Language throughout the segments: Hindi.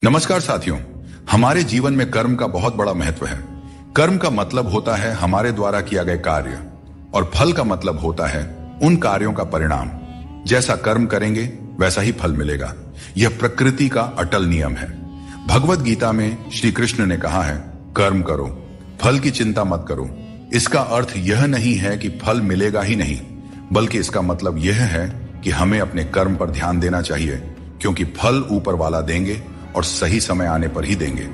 नमस्कार साथियों। हमारे जीवन में कर्म का बहुत बड़ा महत्व है। कर्म का मतलब होता है हमारे द्वारा किया गया कार्य और फल का मतलब होता है उन कार्यों का परिणाम। जैसा कर्म करेंगे वैसा ही फल मिलेगा। यह प्रकृति का अटल नियम है। भगवत गीता में श्री कृष्ण ने कहा है, कर्म करो, फल की चिंता मत करो। इसका अर्थ यह नहीं है कि फल मिलेगा ही नहीं, बल्कि इसका मतलब यह है कि हमें अपने कर्म पर ध्यान देना चाहिए, क्योंकि फल ऊपर वाला देंगे और सही समय आने पर ही देंगे।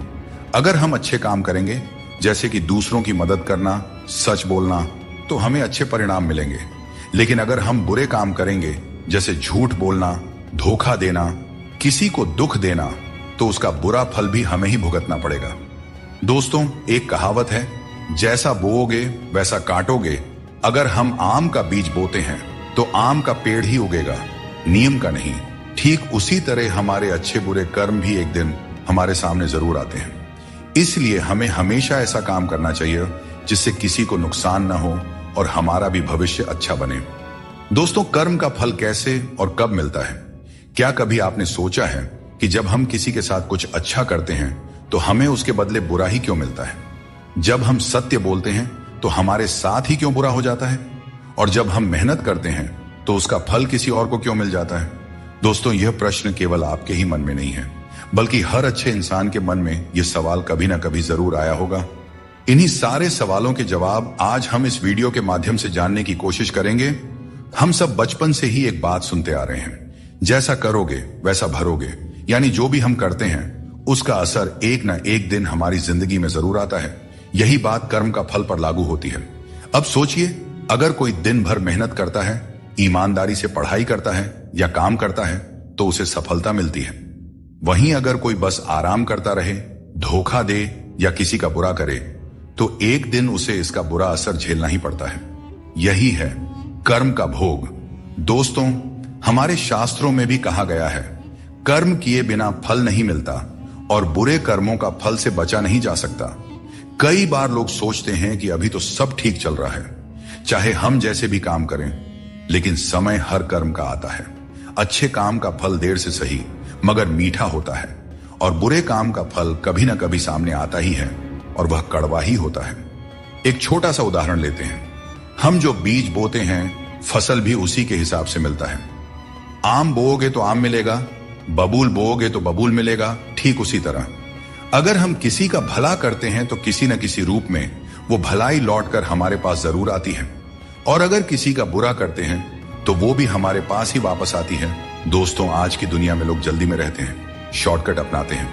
अगर हम अच्छे काम करेंगे, जैसे कि दूसरों की मदद करना, सच बोलना, तो हमें अच्छे परिणाम मिलेंगे। लेकिन अगर हम बुरे काम करेंगे, जैसे झूठ बोलना, धोखा देना, किसी को दुख देना, तो उसका बुरा फल भी हमें ही भुगतना पड़ेगा। दोस्तों, एक कहावत है, जैसा बोओगे वैसा काटोगे। अगर हम आम का बीज बोते हैं तो आम का पेड़ ही उगेगा, नीम का नहीं। ठीक उसी तरह हमारे अच्छे बुरे कर्म भी एक दिन हमारे सामने जरूर आते हैं। इसलिए हमें हमेशा ऐसा काम करना चाहिए जिससे किसी को नुकसान ना हो और हमारा भी भविष्य अच्छा बने। दोस्तों, कर्म का फल कैसे और कब मिलता है? क्या कभी आपने सोचा है कि जब हम किसी के साथ कुछ अच्छा करते हैं तो हमें उसके बदले बुरा ही क्यों मिलता है? जब हम सत्य बोलते हैं तो हमारे साथ ही क्यों बुरा हो जाता है? और जब हम मेहनत करते हैं तो उसका फल किसी और को क्यों मिल जाता है? दोस्तों, यह प्रश्न केवल आपके ही मन में नहीं है, बल्कि हर अच्छे इंसान के मन में यह सवाल कभी ना कभी जरूर आया होगा। इन्हीं सारे सवालों के जवाब आज हम इस वीडियो के माध्यम से जानने की कोशिश करेंगे। हम सब बचपन से ही एक बात सुनते आ रहे हैं, जैसा करोगे वैसा भरोगे। यानी जो भी हम करते हैं उसका असर एक ना एक दिन हमारी जिंदगी में जरूर आता है। यही बात कर्म का फल पर लागू होती है। अब सोचिए, अगर कोई दिन भर मेहनत करता है, ईमानदारी से पढ़ाई करता है या काम करता है, तो उसे सफलता मिलती है। वहीं अगर कोई बस आराम करता रहे, धोखा दे या किसी का बुरा करे, तो एक दिन उसे इसका बुरा असर झेलना ही पड़ता है। यही है कर्म का भोग। दोस्तों, हमारे शास्त्रों में भी कहा गया है, कर्म किए बिना फल नहीं मिलता और बुरे कर्मों का फल से बचा नहीं जा सकता। कई बार लोग सोचते हैं कि अभी तो सब ठीक चल रहा है, चाहे हम जैसे भी काम करें, लेकिन समय हर कर्म का आता है। अच्छे काम का फल देर से सही मगर मीठा होता है, और बुरे काम का फल कभी ना कभी सामने आता ही है, और वह कड़वा ही होता है। एक छोटा सा उदाहरण लेते हैं। हम जो बीज बोते हैं, फसल भी उसी के हिसाब से मिलता है। आम बोओगे तो आम मिलेगा, बबूल बोओगे तो बबूल मिलेगा। ठीक उसी तरह अगर हम किसी का भला करते हैं तो किसी न किसी रूप में वो भलाई लौटकर हमारे पास जरूर आती है, और अगर किसी का बुरा करते हैं तो वो भी हमारे पास ही वापस आती है। दोस्तों, आज की दुनिया में लोग जल्दी में रहते हैं, शॉर्टकट अपनाते हैं,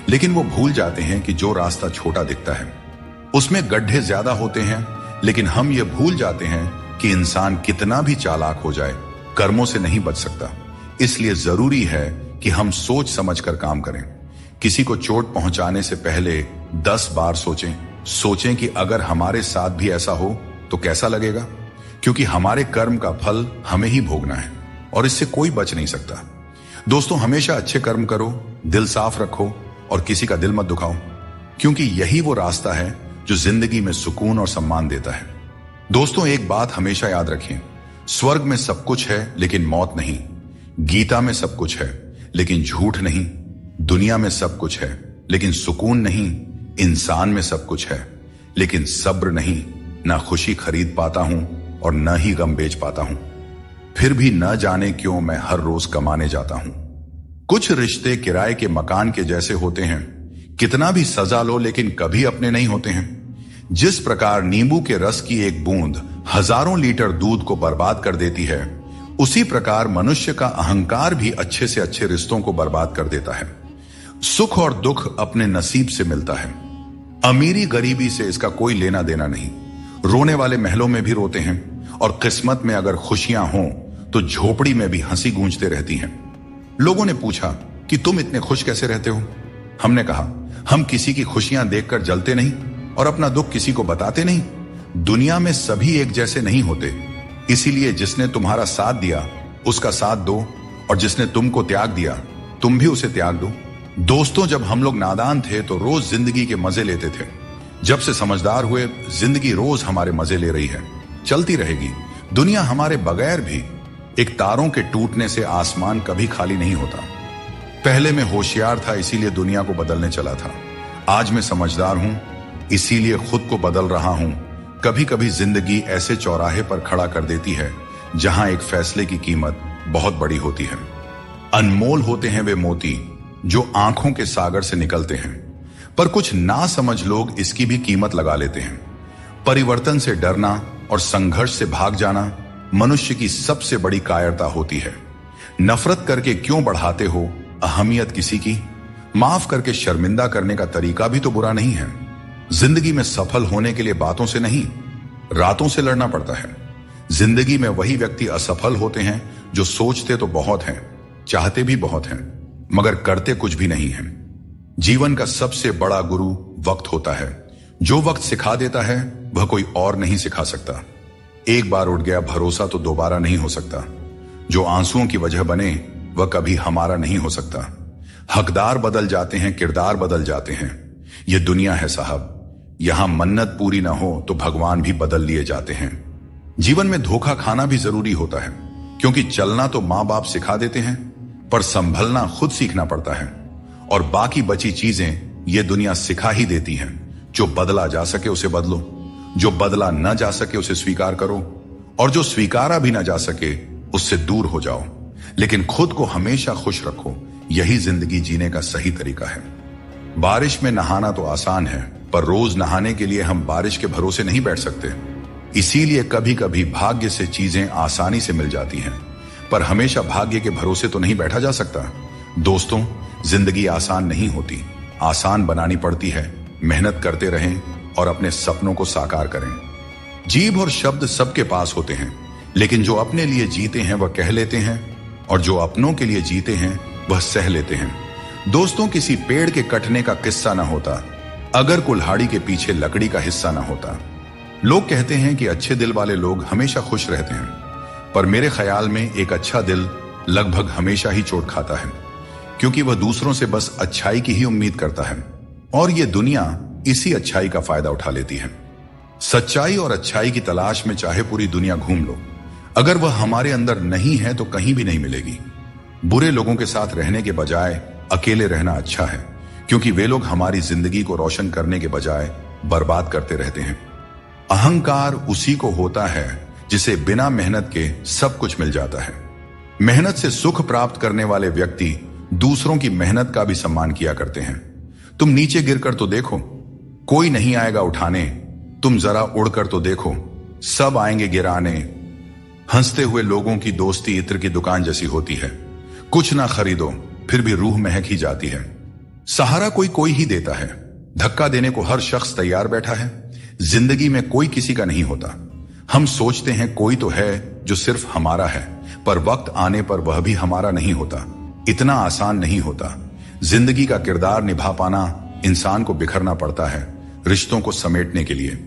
लेकिन वो भूल जाते हैं कि जो रास्ता छोटा दिखता है उसमें गड्ढे ज्यादा होते हैं। लेकिन हम ये भूल जाते हैं कि इंसान कितना भी चालाक हो जाए, कर्मों से नहीं बच सकता। इसलिए जरूरी है कि हम सोच समझ कर काम करें। किसी को चोट पहुंचाने से पहले 10 बार सोचें कि अगर हमारे साथ भी ऐसा हो तो कैसा लगेगा, क्योंकि हमारे कर्म का फल हमें ही भोगना है और इससे कोई बच नहीं सकता। दोस्तों, हमेशा अच्छे कर्म करो, दिल साफ रखो और किसी का दिल मत दुखाओ, क्योंकि यही वो रास्ता है जो जिंदगी में सुकून और सम्मान देता है। दोस्तों, एक बात हमेशा याद रखें, स्वर्ग में सब कुछ है लेकिन मौत नहीं। गीता में सब कुछ है लेकिन झूठ नहीं। दुनिया में सब कुछ है लेकिन सुकून नहीं। इंसान में सब कुछ है लेकिन सब्र नहीं। ना खुशी खरीद पाता हूं और न ही गम बेच पाता हूं, फिर भी न जाने क्यों मैं हर रोज कमाने जाता हूं। कुछ रिश्ते किराए के मकान के जैसे होते हैं, कितना भी सजा लो लेकिन कभी अपने नहीं होते हैं। जिस प्रकार नींबू के रस की एक बूंद हजारों लीटर दूध को बर्बाद कर देती है, उसी प्रकार मनुष्य का अहंकार भी अच्छे से अच्छे रिश्तों को बर्बाद कर देता है। सुख और दुख अपने नसीब से मिलता है। अमीरी गरीबी से इसका कोई लेना देना नहीं। रोने वाले महलों में भी रोते हैं, और किस्मत में अगर खुशियां हों तो झोपड़ी में भी हंसी गूंजते रहती हैं। लोगों ने पूछा कि तुम इतने खुश कैसे रहते हो? हमने कहा, हम किसी की खुशियां देखकर जलते नहीं और अपना दुख किसी को बताते नहीं। दुनिया में सभी एक जैसे नहीं होते, इसीलिए जिसने तुम्हारा साथ दिया उसका साथ दो, और जिसने तुमको त्याग दिया तुम भी उसे त्याग दो। दोस्तों, जब हम लोग नादान थे तो रोज जिंदगी के मजे लेते थे। जब से समझदार हुए, जिंदगी रोज हमारे मजे ले रही है, चलती रहेगी। दुनिया हमारे बगैर भी। एक तारों के टूटने से आसमान कभी खाली नहीं होता। पहले मैं होशियार था इसीलिए दुनिया को बदलने चला था। आज मैं समझदार हूं इसीलिए खुद को बदल रहा हूं। कभी कभी जिंदगी ऐसे चौराहे पर खड़ा कर देती है जहां एक फैसले की कीमत बहुत बड़ी होती है। अनमोल होते हैं वे मोती जो आंखों के सागर से निकलते हैं, पर कुछ ना समझ लोग इसकी भी कीमत लगा लेते हैं। परिवर्तन से डरना और संघर्ष से भाग जाना मनुष्य की सबसे बड़ी कायरता होती है। नफरत करके क्यों बढ़ाते हो अहमियत किसी की? माफ करके शर्मिंदा करने का तरीका भी तो बुरा नहीं है। जिंदगी में सफल होने के लिए बातों से नहीं, रातों से लड़ना पड़ता है। जिंदगी में वही व्यक्ति असफल होते हैं जो सोचते तो बहुत हैं, चाहते भी बहुत हैं, मगर करते कुछ भी नहीं हैं। जीवन का सबसे बड़ा गुरु वक्त होता है। जो वक्त सिखा देता है वह कोई और नहीं सिखा सकता। एक बार उठ गया भरोसा तो दोबारा नहीं हो सकता। जो आंसुओं की वजह बने वह कभी हमारा नहीं हो सकता। हकदार बदल जाते हैं, किरदार बदल जाते हैं। यह दुनिया है साहब, यहां मन्नत पूरी ना हो तो भगवान भी बदल लिए जाते हैं। जीवन में धोखा खाना भी जरूरी होता है, क्योंकि चलना तो मां बाप सिखा देते हैं, पर संभलना खुद सीखना पड़ता है। और बाकी बची चीजें ये दुनिया सिखा ही देती है। जो बदला जा सके उसे बदलो, जो बदला न जा सके उसे स्वीकार करो, और जो स्वीकारा भी ना जा सके उससे दूर हो जाओ। लेकिन खुद को हमेशा खुश रखो, यही जिंदगी जीने का सही तरीका है। बारिश में नहाना तो आसान है, पर रोज नहाने के लिए हम बारिश के भरोसे नहीं बैठ सकते। इसीलिए कभी कभी भाग्य से चीजें आसानी से मिल जाती हैं, पर हमेशा भाग्य के भरोसे तो नहीं बैठा जा सकता। दोस्तों, जिंदगी आसान नहीं होती, आसान बनानी पड़ती है। मेहनत करते रहें और अपने सपनों को साकार करें। जीभ और शब्द सबके पास होते हैं, लेकिन जो अपने लिए जीते हैं वह कह लेते हैं, और जो अपनों के लिए जीते हैं वह सह लेते हैं। दोस्तों, किसी पेड़ के कटने का किस्सा ना होता अगर कुल्हाड़ी के पीछे लकड़ी का हिस्सा ना होता। लोग कहते हैं कि अच्छे दिल वाले लोग हमेशा खुश रहते हैं, पर मेरे ख्याल में एक अच्छा दिल लगभग हमेशा ही चोट खाता है, क्योंकि वह दूसरों से बस अच्छाई की ही उम्मीद करता है, और यह दुनिया इसी अच्छाई का फायदा उठा लेती है। सच्चाई और अच्छाई की तलाश में चाहे पूरी दुनिया घूम लो, अगर वह हमारे अंदर नहीं है तो कहीं भी नहीं मिलेगी। बुरे लोगों के साथ रहने के बजाय अकेले रहना अच्छा है, क्योंकि वे लोग हमारी जिंदगी को रोशन करने के बजाय बर्बाद करते रहते हैं। अहंकार उसी को होता है जिसे बिना मेहनत के सब कुछ मिल जाता है। मेहनत से सुख प्राप्त करने वाले व्यक्ति दूसरों की मेहनत का भी सम्मान किया करते हैं। तुम नीचे गिरकर तो देखो, कोई नहीं आएगा उठाने। तुम जरा उड़कर तो देखो, सब आएंगे गिराने। हंसते हुए लोगों की दोस्ती इत्र की दुकान जैसी होती है। कुछ ना खरीदो फिर भी रूह महक ही जाती है। सहारा कोई ही देता है, धक्का देने को हर शख्स तैयार बैठा है। जिंदगी में कोई किसी का नहीं होता। हम सोचते हैं कोई तो है जो सिर्फ हमारा है, पर वक्त आने पर वह भी हमारा नहीं होता। इतना आसान नहीं होता। जिंदगी का किरदार निभा पाना इंसान को बिखरना पड़ता है रिश्तों को समेटने के लिए।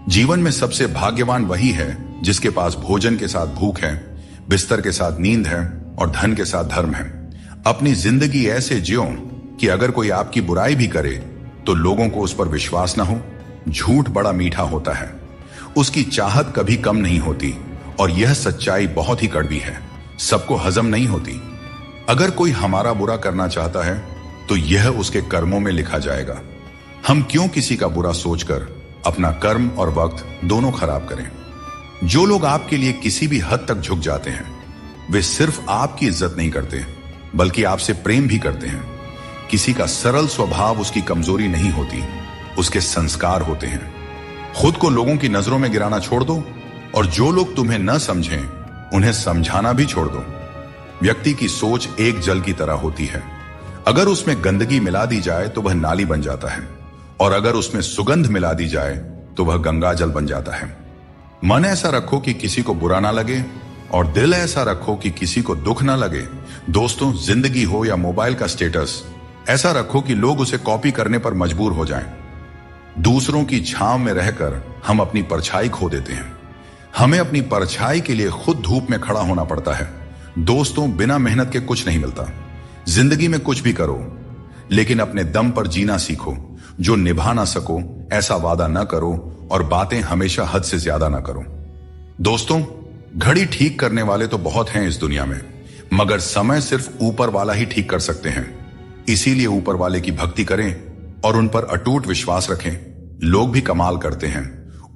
जीवन में सबसे भाग्यवान वही है जिसके पास भोजन के साथ भूख है, बिस्तर के साथ नींद है और धन के साथ धर्म है। अपनी जिंदगी ऐसे जियो कि अगर कोई आपकी बुराई भी करे तो लोगों को उस पर विश्वास ना हो। झूठ बड़ा मीठा होता है, उसकी चाहत कभी कम नहीं होती, और यह सच्चाई बहुत ही कड़वी है, सबको हजम नहीं होती। अगर कोई हमारा बुरा करना चाहता है तो यह उसके कर्मों में लिखा जाएगा। हम क्यों किसी का बुरा सोचकर अपना कर्म और वक्त दोनों खराब करें। जो लोग आपके लिए किसी भी हद तक झुक जाते हैं वे सिर्फ आपकी इज्जत नहीं करते बल्कि आपसे प्रेम भी करते हैं। किसी का सरल स्वभाव उसकी कमजोरी नहीं होती, उसके संस्कार होते हैं। खुद को लोगों की नजरों में गिराना छोड़ दो, और जो लोग तुम्हें न समझें उन्हें समझाना भी छोड़ दो। व्यक्ति की सोच एक जल की तरह होती है, अगर उसमें गंदगी मिला दी जाए तो वह नाली बन जाता है, और अगर उसमें सुगंध मिला दी जाए तो वह गंगा जल बन जाता है। मन ऐसा रखो कि किसी को बुरा ना लगे, और दिल ऐसा रखो कि किसी को दुख ना लगे। दोस्तों, जिंदगी हो या मोबाइल का स्टेटस, ऐसा रखो कि लोग उसे कॉपी करने पर मजबूर हो जाएं। दूसरों की छांव में रहकर हम अपनी परछाई खो देते हैं। हमें अपनी परछाई के लिए खुद धूप में खड़ा होना पड़ता है। दोस्तों, बिना मेहनत के कुछ नहीं मिलता। जिंदगी में कुछ भी करो, लेकिन अपने दम पर जीना सीखो। जो निभा ना सको ऐसा वादा ना करो, और बातें हमेशा हद से ज्यादा ना करो। दोस्तों, घड़ी ठीक करने वाले तो बहुत हैं इस दुनिया में, मगर समय सिर्फ ऊपर वाला ही ठीक कर सकते हैं। इसीलिए ऊपर वाले की भक्ति करें और उन पर अटूट विश्वास रखें। लोग भी कमाल करते हैं,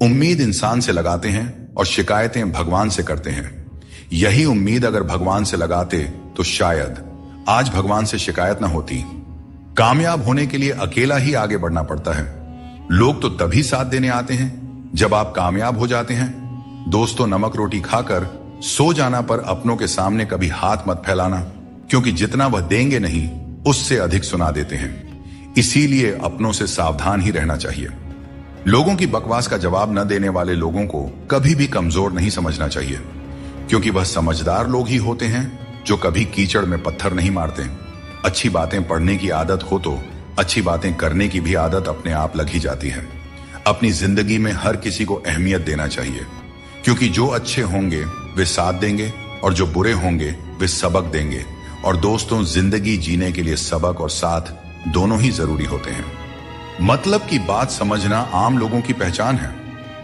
उम्मीद इंसान से लगाते हैं और शिकायतें भगवान से करते हैं। यही उम्मीद अगर भगवान से लगाते तो शायद आज भगवान से शिकायत ना होती। कामयाब होने के लिए अकेला ही आगे बढ़ना पड़ता है। लोग तो तभी साथ देने आते हैं जब आप कामयाब हो जाते हैं। दोस्तों, नमक रोटी खाकर सो जाना पर अपनों के सामने कभी हाथ मत फैलाना, क्योंकि जितना वह देंगे नहीं उससे अधिक सुना देते हैं। इसीलिए अपनों से सावधान ही रहना चाहिए। लोगों की बकवास का जवाब न देने वाले लोगों को कभी भी कमजोर नहीं समझना चाहिए, क्योंकि वह समझदार लोग ही होते हैं जो कभी कीचड़ में पत्थर नहीं मारते। अच्छी बातें पढ़ने की आदत हो तो अच्छी बातें करने की भी आदत अपने आप लग ही जाती है। अपनी जिंदगी में हर किसी को अहमियत देना चाहिए, क्योंकि जो अच्छे होंगे वे साथ देंगे और जो बुरे होंगे वे सबक देंगे। और दोस्तों, जिंदगी जीने के लिए सबक और साथ दोनों ही जरूरी होते हैं। मतलब की बात समझना आम लोगों की पहचान है,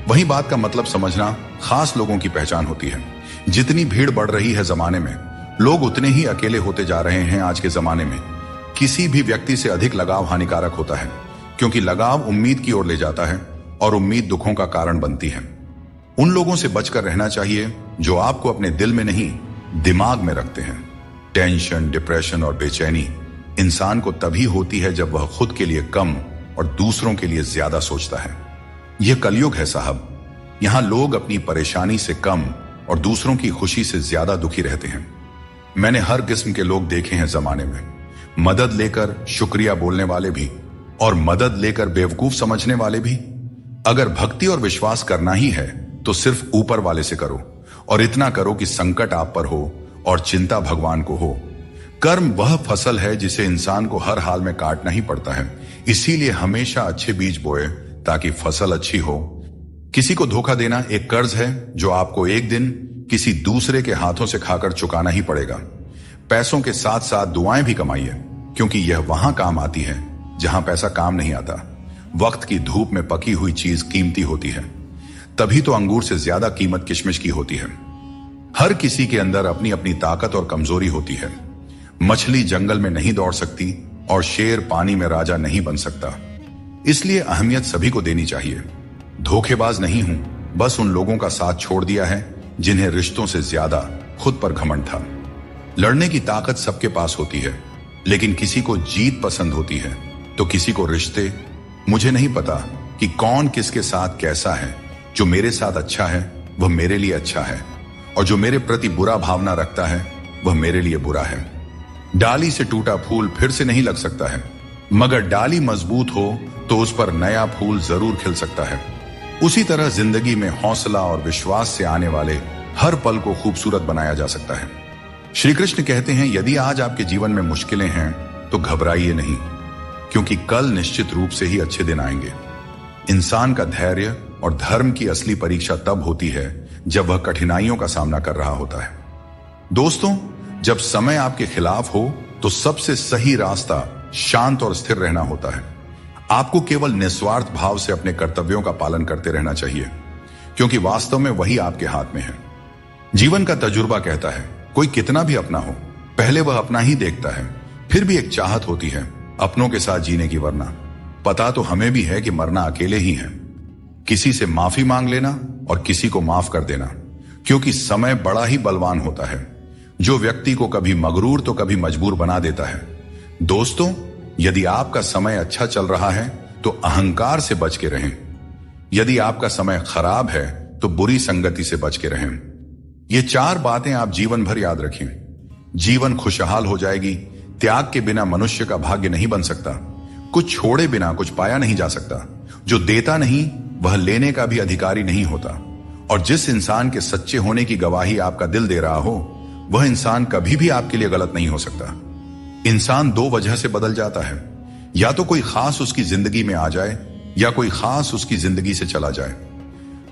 वही बात का मतलब समझना खास लोगों की पहचान होती है। जितनी भीड़ बढ़ रही है जमाने में, लोग उतने ही अकेले होते जा रहे हैं। आज के जमाने में किसी भी व्यक्ति से अधिक लगाव हानिकारक होता है, क्योंकि लगाव उम्मीद की ओर ले जाता है और उम्मीद दुखों का कारण बनती है। उन लोगों से बचकर रहना चाहिए जो आपको अपने दिल में नहीं दिमाग में रखते हैं। टेंशन, डिप्रेशन और बेचैनी इंसान को तभी होती है जब वह खुद के लिए कम और दूसरों के लिए ज्यादा सोचता है। यह कलयुग है साहब। यहां लोग अपनी परेशानी से कम और दूसरों की खुशी से ज्यादा दुखी रहते हैं। मैंने हर किस्म के लोग देखे हैं जमाने में, मदद लेकर शुक्रिया बोलने वाले भी और मदद लेकर बेवकूफ समझने वाले भी। अगर भक्ति और विश्वास करना ही है तो सिर्फ ऊपर वाले से करो, और इतना करो कि संकट आप पर हो और चिंता भगवान को हो। कर्म वह फसल है जिसे इंसान को हर हाल में काटना ही पड़ता है। इसीलिए हमेशा अच्छे बीज बोए ताकि फसल अच्छी हो। किसी को धोखा देना एक कर्ज है जो आपको एक दिन किसी दूसरे के हाथों से खाकर चुकाना ही पड़ेगा। पैसों के साथ साथ दुआएं भी कमाइए, क्योंकि यह वहां काम आती है जहां पैसा काम नहीं आता। वक्त की धूप में पकी हुई चीज कीमती होती है, तभी तो अंगूर से ज्यादा कीमत किशमिश की होती है। हर किसी के अंदर अपनी अपनी ताकत और कमजोरी होती है। मछली जंगल में नहीं दौड़ सकती और शेर पानी में राजा नहीं बन सकता। इसलिए अहमियत सभी को देनी चाहिए। धोखेबाज नहीं हूं, बस उन लोगों का साथ छोड़ दिया है जिन्हें रिश्तों से ज्यादा खुद पर घमंड था। लड़ने की ताकत सबके पास होती है, लेकिन किसी को जीत पसंद होती है तो किसी को रिश्ते। मुझे नहीं पता कि कौन किसके साथ कैसा है। जो मेरे साथ अच्छा है वह मेरे लिए अच्छा है, और जो मेरे प्रति बुरा भावना रखता है वह मेरे लिए बुरा है। डाली से टूटा फूल फिर से नहीं लग सकता है, मगर डाली मजबूत हो तो उस पर नया फूल जरूर खिल सकता है। उसी तरह जिंदगी में हौसला और विश्वास से आने वाले हर पल को खूबसूरत बनाया जा सकता है। श्री कृष्ण कहते हैं, यदि आज आपके जीवन में मुश्किलें हैं तो घबराइए नहीं, क्योंकि कल निश्चित रूप से ही अच्छे दिन आएंगे। इंसान का धैर्य और धर्म की असली परीक्षा तब होती है जब वह कठिनाइयों का सामना कर रहा होता है। दोस्तों, जब समय आपके खिलाफ हो तो सबसे सही रास्ता शांत और स्थिर रहना होता है। आपको केवल निस्वार्थ भाव से अपने कर्तव्यों का पालन करते रहना चाहिए, क्योंकि वास्तव में वही आपके हाथ में है। जीवन का तजुर्बा कहता है, कोई कितना भी अपना हो, पहले वह अपना ही देखता है। फिर भी एक चाहत होती है अपनों के साथ जीने की, वरना पता तो हमें भी है कि मरना अकेले ही है। किसी से माफी मांग लेना और किसी को माफ कर देना, क्योंकि समय बड़ा ही बलवान होता है, जो व्यक्ति को कभी मगरूर तो कभी मजबूर बना देता है। दोस्तों, यदि आपका समय अच्छा चल रहा है तो अहंकार से बच के रहें। यदि आपका समय खराब है तो बुरी संगति से बच के रहें। ये 4 बातें आप जीवन भर याद रखें। जीवन खुशहाल हो जाएगी। त्याग के बिना मनुष्य का भाग्य नहीं बन सकता। कुछ छोड़े बिना कुछ पाया नहीं जा सकता। जो देता नहीं वह लेने का भी अधिकारी नहीं होता। और जिस इंसान के सच्चे होने की गवाही आपका दिल दे रहा हो, वह इंसान कभी भी आपके लिए गलत नहीं हो सकता। इंसान 2 वजह से बदल जाता है, या तो कोई खास उसकी जिंदगी में आ जाए या कोई खास उसकी जिंदगी से चला जाए।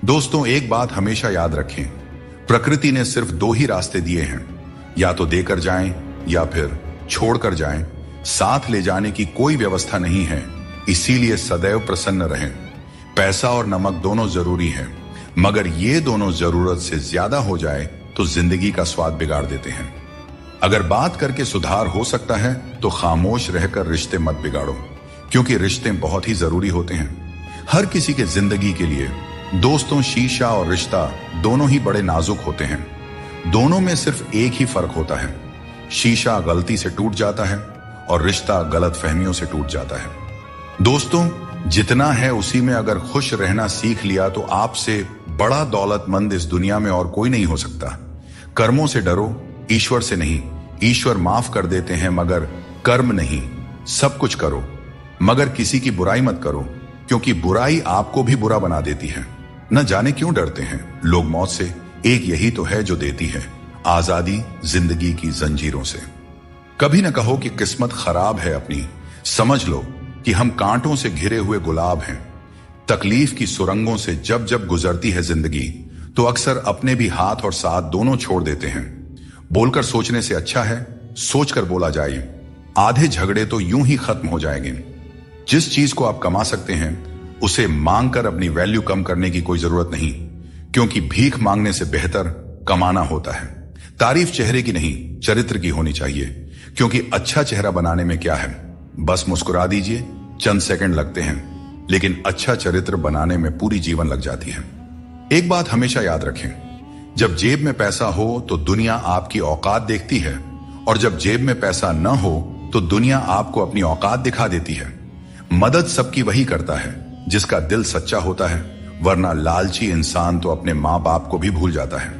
दोस्तों, एक बात हमेशा याद रखें, प्रकृति ने सिर्फ 2 ही रास्ते दिए हैं, या तो देकर जाएं या फिर छोड़कर जाएं। साथ ले जाने की कोई व्यवस्था नहीं है। इसीलिए सदैव प्रसन्न रहें। पैसा और नमक दोनों जरूरी हैं, मगर ये दोनों जरूरत से ज्यादा हो जाए तो जिंदगी का स्वाद बिगाड़ देते हैं। अगर बात करके सुधार हो सकता है तो खामोश रहकर रिश्ते मत बिगाड़ो, क्योंकि रिश्ते बहुत ही जरूरी होते हैं। हर किसी के जिंदगी के लिए दोस्तों, शीशा और रिश्ता दोनों ही बड़े नाजुक होते हैं। दोनों में सिर्फ एक ही फर्क होता है, शीशा गलती से टूट जाता है और रिश्ता गलत फहमियों से टूट जाता है। दोस्तों, जितना है उसी में अगर खुश रहना सीख लिया तो आपसे बड़ा दौलतमंद इस दुनिया में और कोई नहीं हो सकता। कर्मों से डरो, ईश्वर से नहीं। ईश्वर माफ कर देते हैं मगर कर्म नहीं। सब कुछ करो मगर किसी की बुराई मत करो, क्योंकि बुराई आपको भी बुरा बना देती है। न जाने क्यों डरते हैं लोग मौत से, एक यही तो है जो देती है आजादी जिंदगी की जंजीरों से। कभी न कहो कि किस्मत खराब है अपनी, समझ लो कि हम कांटों से घिरे हुए गुलाब हैं। तकलीफ की सुरंगों से जब जब गुजरती है जिंदगी तो अक्सर अपने भी हाथ और साथ दोनों छोड़ देते हैं। बोलकर सोचने से अच्छा है सोचकर बोला जाए। आधे झगड़े तो यूं ही खत्म हो जाएंगे। जिस चीज को आप कमा सकते हैं उसे मांगकर अपनी वैल्यू कम करने की कोई जरूरत नहीं, क्योंकि भीख मांगने से बेहतर कमाना होता है। तारीफ चेहरे की नहीं चरित्र की होनी चाहिए, क्योंकि अच्छा चेहरा बनाने में क्या है, बस मुस्कुरा दीजिए, चंद सेकंड लगते हैं, लेकिन अच्छा चरित्र बनाने में पूरी जीवन लग जाती है। एक बात हमेशा याद रखें, जब जेब में पैसा हो तो दुनिया आपकी औकात देखती है, और जब जेब में पैसा न हो तो दुनिया आपको अपनी औकात दिखा देती है। मदद सबकी वही करता है जिसका दिल सच्चा होता है, वरना लालची इंसान तो अपने माँ बाप को भी भूल जाता है।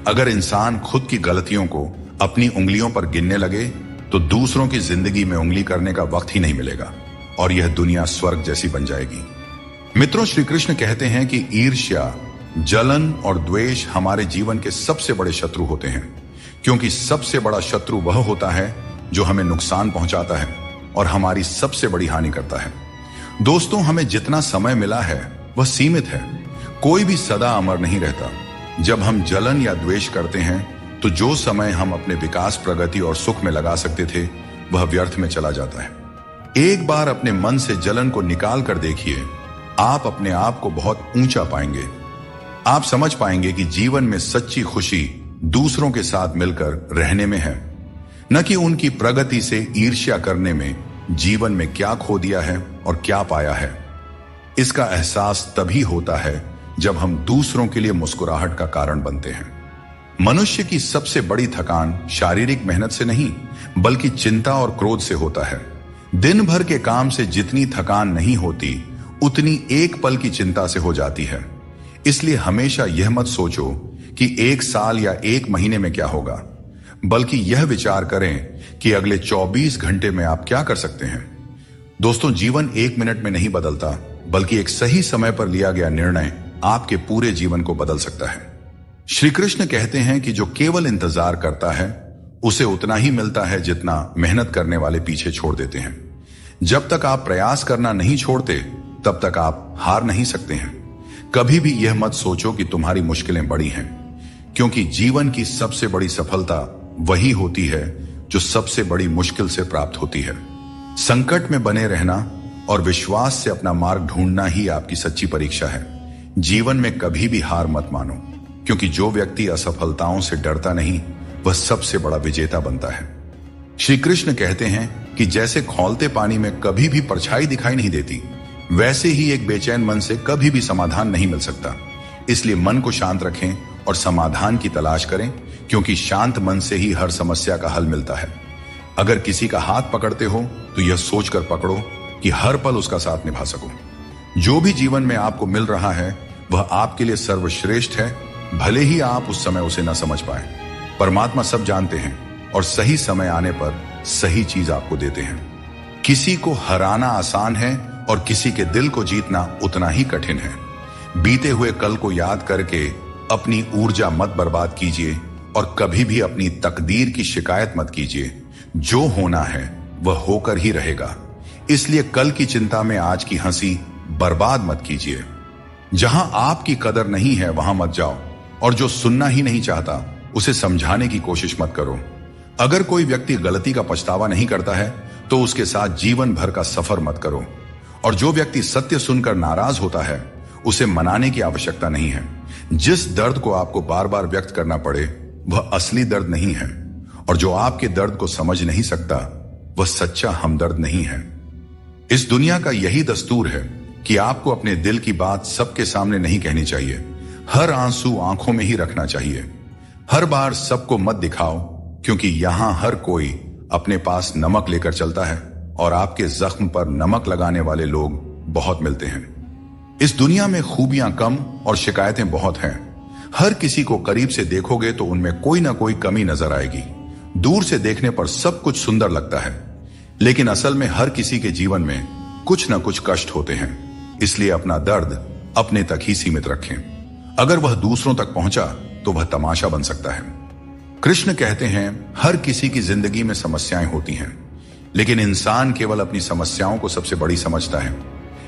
अगर इंसान खुद की गलतियों को अपनी उंगलियों पर गिनने लगे तो दूसरों की जिंदगी में उंगली करने का वक्त ही नहीं मिलेगा और यह दुनिया स्वर्ग जैसी बन जाएगी। मित्रों, श्री कृष्ण कहते हैं कि ईर्ष्या, जलन और द्वेष हमारे जीवन के सबसे बड़े शत्रु होते हैं, क्योंकि सबसे बड़ा शत्रु वह होता है जो हमें नुकसान पहुंचाता है और हमारी सबसे बड़ी हानि करता है। दोस्तों, हमें जितना समय मिला है वह सीमित है। कोई भी सदा अमर नहीं रहता। जब हम जलन या द्वेष करते हैं तो जो समय हम अपने विकास, प्रगति और सुख में लगा सकते थे वह व्यर्थ में चला जाता है। एक बार अपने मन से जलन को निकाल कर देखिए, आप अपने आप को बहुत ऊंचा पाएंगे। आप समझ पाएंगे कि जीवन में सच्ची खुशी दूसरों के साथ मिलकर रहने में है, न कि उनकी प्रगति से ईर्ष्या करने में। जीवन में क्या खो दिया है और क्या पाया है, इसका एहसास तभी होता है जब हम दूसरों के लिए मुस्कुराहट का कारण बनते हैं। मनुष्य की सबसे बड़ी थकान शारीरिक मेहनत से नहीं बल्कि चिंता और क्रोध से होता है। दिन भर के काम से जितनी थकान नहीं होती उतनी एक पल की चिंता से हो जाती है। इसलिए हमेशा यह मत सोचो कि एक साल या एक महीने में क्या होगा, बल्कि यह विचार करें कि अगले 24 घंटे में आप क्या कर सकते हैं। दोस्तों, जीवन एक मिनट में नहीं बदलता, बल्कि एक सही समय पर लिया गया निर्णय आपके पूरे जीवन को बदल सकता है। श्री कृष्ण कहते हैं कि जो केवल इंतजार करता है उसे उतना ही मिलता है जितना मेहनत करने वाले पीछे छोड़ देते हैं। जब तक आप प्रयास करना नहीं छोड़ते तब तक आप हार नहीं सकते हैं। कभी भी यह मत सोचो कि तुम्हारी मुश्किलें बड़ी हैं, क्योंकि जीवन की सबसे बड़ी सफलता वही होती है जो सबसे बड़ी मुश्किल से प्राप्त होती है। संकट में बने रहना और विश्वास से अपना मार्ग ढूंढना ही आपकी सच्ची परीक्षा है। जीवन में कभी भी हार मत मानो, क्योंकि जो व्यक्ति असफलताओं से डरता नहीं वह सबसे बड़ा विजेता बनता है। श्री कृष्ण कहते हैं कि जैसे खौलते पानी में कभी भी परछाई दिखाई नहीं देती, वैसे ही एक बेचैन मन से कभी भी समाधान नहीं मिल सकता। इसलिए मन को शांत रखें और समाधान की तलाश करें, क्योंकि शांत मन से ही हर समस्या का हल मिलता है। अगर किसी का हाथ पकड़ते हो तो यह सोचकर पकड़ो कि हर पल उसका साथ निभा सको। जो भी जीवन में आपको मिल रहा है वह आपके लिए सर्वश्रेष्ठ है, भले ही आप उस समय उसे न समझ पाए। परमात्मा सब जानते हैं और सही समय आने पर सही चीज आपको देते हैं। किसी को हराना आसान है और किसी के दिल को जीतना उतना ही कठिन है। बीते हुए कल को याद करके अपनी ऊर्जा मत बर्बाद कीजिए और कभी भी अपनी तकदीर की शिकायत मत कीजिए। जो होना है वह होकर ही रहेगा। इसलिए कल की चिंता में आज की हंसी बर्बाद मत कीजिए। जहां आपकी कदर नहीं है वहां मत जाओ, और जो सुनना ही नहीं चाहता उसे समझाने की कोशिश मत करो। अगर कोई व्यक्ति गलती का पछतावा नहीं करता है तो उसके साथ जीवन भर का सफर मत करो, और जो व्यक्ति सत्य सुनकर नाराज होता है उसे मनाने की आवश्यकता नहीं है। जिस दर्द को आपको बार बार व्यक्त करना पड़े वह असली दर्द नहीं है, और जो आपके दर्द को समझ नहीं सकता वह सच्चा हमदर्द नहीं है। इस दुनिया का यही दस्तूर है कि आपको अपने दिल की बात सबके सामने नहीं कहनी चाहिए। हर आंसू आंखों में ही रखना चाहिए। हर बार सबको मत दिखाओ, क्योंकि यहां हर कोई अपने पास नमक लेकर चलता है और आपके जख्म पर नमक लगाने वाले लोग बहुत मिलते हैं। इस दुनिया में खूबियां कम और शिकायतें बहुत हैं। हर किसी को करीब से देखोगे तो उनमें कोई ना कोई कमी नजर आएगी। दूर से देखने पर सब कुछ सुंदर लगता है, लेकिन असल में हर किसी के जीवन में कुछ ना कुछ कष्ट होते हैं। इसलिए अपना दर्द अपने तक ही सीमित रखें। अगर वह दूसरों तक पहुंचा तो वह तमाशा बन सकता है। कृष्ण कहते हैं, हर किसी की जिंदगी में समस्याएं होती हैं, लेकिन इंसान केवल अपनी समस्याओं को सबसे बड़ी समझता है।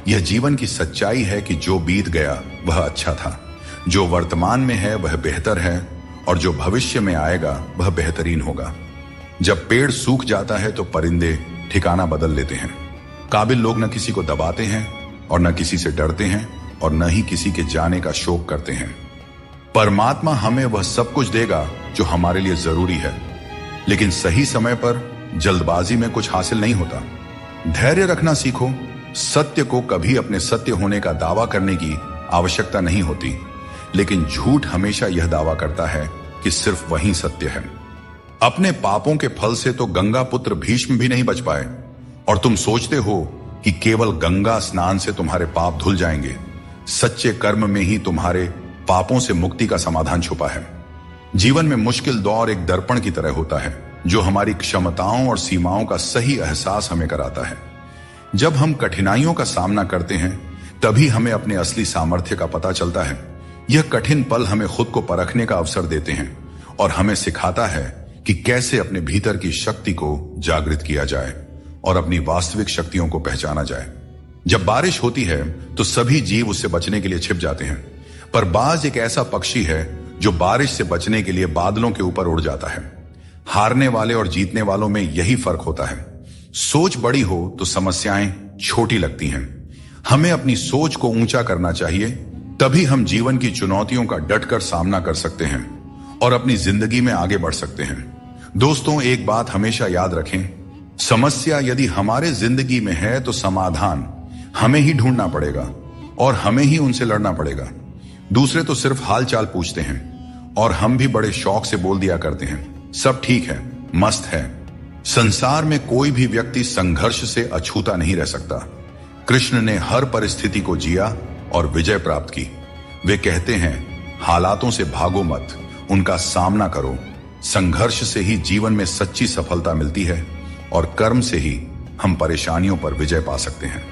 यह जीवन की सच्चाई है कि जो बीत गया वह अच्छा था, जो वर्तमान में है वह बेहतर है, और जो भविष्य में आएगा वह बेहतरीन होगा। जब पेड़ सूख जाता है तो परिंदे ठिकाना बदल लेते हैं। काबिल लोग न किसी को दबाते हैं और न किसी से डरते हैं और न ही किसी के जाने का शोक करते हैं। परमात्मा हमें वह सब कुछ देगा जो हमारे लिए जरूरी है, लेकिन सही समय पर जल्दबाजी में कुछ हासिल नहीं होता। धैर्य रखना सीखो। सत्य को कभी अपने सत्य होने का दावा करने की आवश्यकता नहीं होती, लेकिन झूठ हमेशा यह दावा करता है कि सिर्फ वही सत्य है। अपने पापों के फल से तो गंगा पुत्र भीष्म भी नहीं बच पाए, और तुम सोचते हो कि केवल गंगा स्नान से तुम्हारे पाप धुल जाएंगे। सच्चे कर्म में ही तुम्हारे पापों से मुक्ति का समाधान छुपा है। जीवन में मुश्किल दौर एक दर्पण की तरह होता है, जो हमारी क्षमताओं और सीमाओं का सही एहसास हमें कराता है। जब हम कठिनाइयों का सामना करते हैं तभी हमें अपने असली सामर्थ्य का पता चलता है। यह कठिन पल हमें खुद को परखने का अवसर देते हैं और हमें सिखाता है कि कैसे अपने भीतर की शक्ति को जागृत किया जाए और अपनी वास्तविक शक्तियों को पहचाना जाए। जब बारिश होती है तो सभी जीव उससे बचने के लिए छिप जाते हैं, पर बाज एक ऐसा पक्षी है जो बारिश से बचने के लिए बादलों के ऊपर उड़ जाता है। हारने वाले और जीतने वालों में यही फर्क होता है। सोच बड़ी हो तो समस्याएं छोटी लगती हैं। हमें अपनी सोच को ऊंचा करना चाहिए, तभी हम जीवन की चुनौतियों का डटकर सामना कर सकते हैं और अपनी जिंदगी में आगे बढ़ सकते हैं। दोस्तों, एक बात हमेशा याद रखें, समस्या यदि हमारे जिंदगी में है तो समाधान हमें ही ढूंढना पड़ेगा और हमें ही उनसे लड़ना पड़ेगा। दूसरे तो सिर्फ हाल चाल पूछते हैं और हम भी बड़े शौक से बोल दिया करते हैं, सब ठीक है, मस्त है। संसार में कोई भी व्यक्ति संघर्ष से अछूता नहीं रह सकता। कृष्ण ने हर परिस्थिति को जिया और विजय प्राप्त की। वे कहते हैं, हालातों से भागो मत, उनका सामना करो। संघर्ष से ही जीवन में सच्ची सफलता मिलती है और कर्म से ही हम परेशानियों पर विजय पा सकते हैं।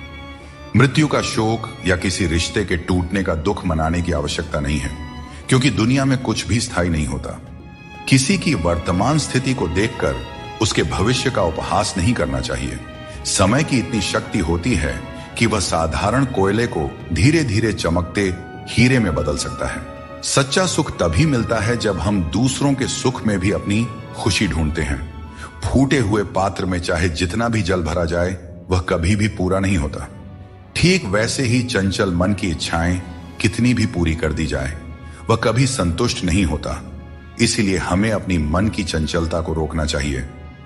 मृत्यु का शोक या किसी रिश्ते के टूटने का दुख मनाने की आवश्यकता नहीं है, क्योंकि दुनिया में कुछ भी स्थायी नहीं होता। किसी की वर्तमान स्थिति को देखकर उसके भविष्य का उपहास नहीं करना चाहिए। समय की इतनी शक्ति होती है कि वह साधारण कोयले को धीरे धीरे चमकते हीरे में बदल सकता है। सच्चा सुख तभी मिलता है जब हम दूसरों के सुख में भी अपनी खुशी ढूंढते हैं। फूटे हुए पात्र में चाहे जितना भी जल भरा जाए, वह कभी भी पूरा नहीं होता। ठीक वैसे ही चंचल मन की इच्छाएं कितनी भी पूरी कर दी जाए, वह कभी संतुष्ट नहीं होता। इसीलिए हमें अपनी मन की चंचलता को रोकना चाहिए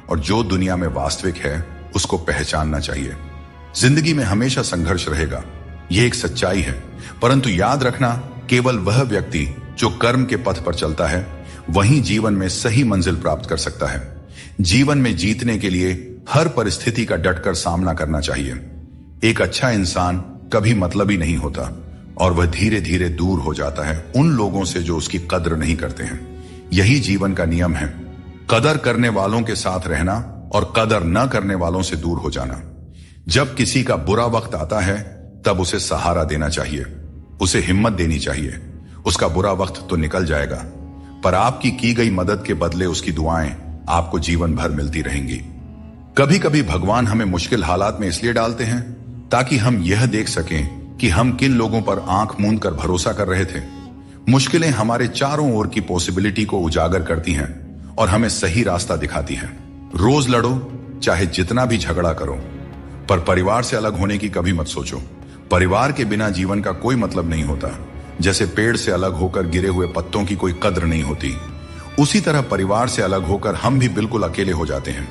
और जो दुनिया में वास्तविक है उसको पहचानना चाहिए। जिंदगी में हमेशा संघर्ष रहेगा, यह एक सच्चाई है, परंतु याद रखना, केवल वह व्यक्ति जो कर्म के पथ पर चलता है वही जीवन में सही मंजिल प्राप्त कर सकता है। जीवन में जीतने के लिए हर परिस्थिति का डटकर सामना करना चाहिए। एक अच्छा इंसान कभी मतलबी नहीं होता और वह धीरे धीरे दूर हो जाता है उन लोगों से जो उसकी कद्र नहीं करते हैं। यही जीवन का नियम है, कदर करने वालों के साथ रहना और कदर न करने वालों से दूर हो जाना। जब किसी का बुरा वक्त आता है तब उसे सहारा देना चाहिए, उसे हिम्मत देनी चाहिए। उसका बुरा वक्त तो निकल जाएगा, पर आपकी की गई मदद के बदले उसकी दुआएं आपको जीवन भर मिलती रहेंगी। कभी कभी भगवान हमें मुश्किल हालात में इसलिए डालते हैं ताकि हम यह देख सकें कि हम किन लोगों पर आंख मूंद कर भरोसा कर रहे थे। मुश्किलें हमारे चारों ओर की पॉसिबिलिटी को उजागर करती हैं और हमें सही रास्ता दिखाती हैं। रोज लड़ो, चाहे जितना भी झगड़ा करो, पर परिवार से अलग होने की कभी मत सोचो। परिवार के बिना जीवन का कोई मतलब नहीं होता। जैसे पेड़ से अलग होकर गिरे हुए पत्तों की कोई कद्र नहीं होती, उसी तरह परिवार से अलग होकर हम भी बिल्कुल अकेले हो जाते हैं।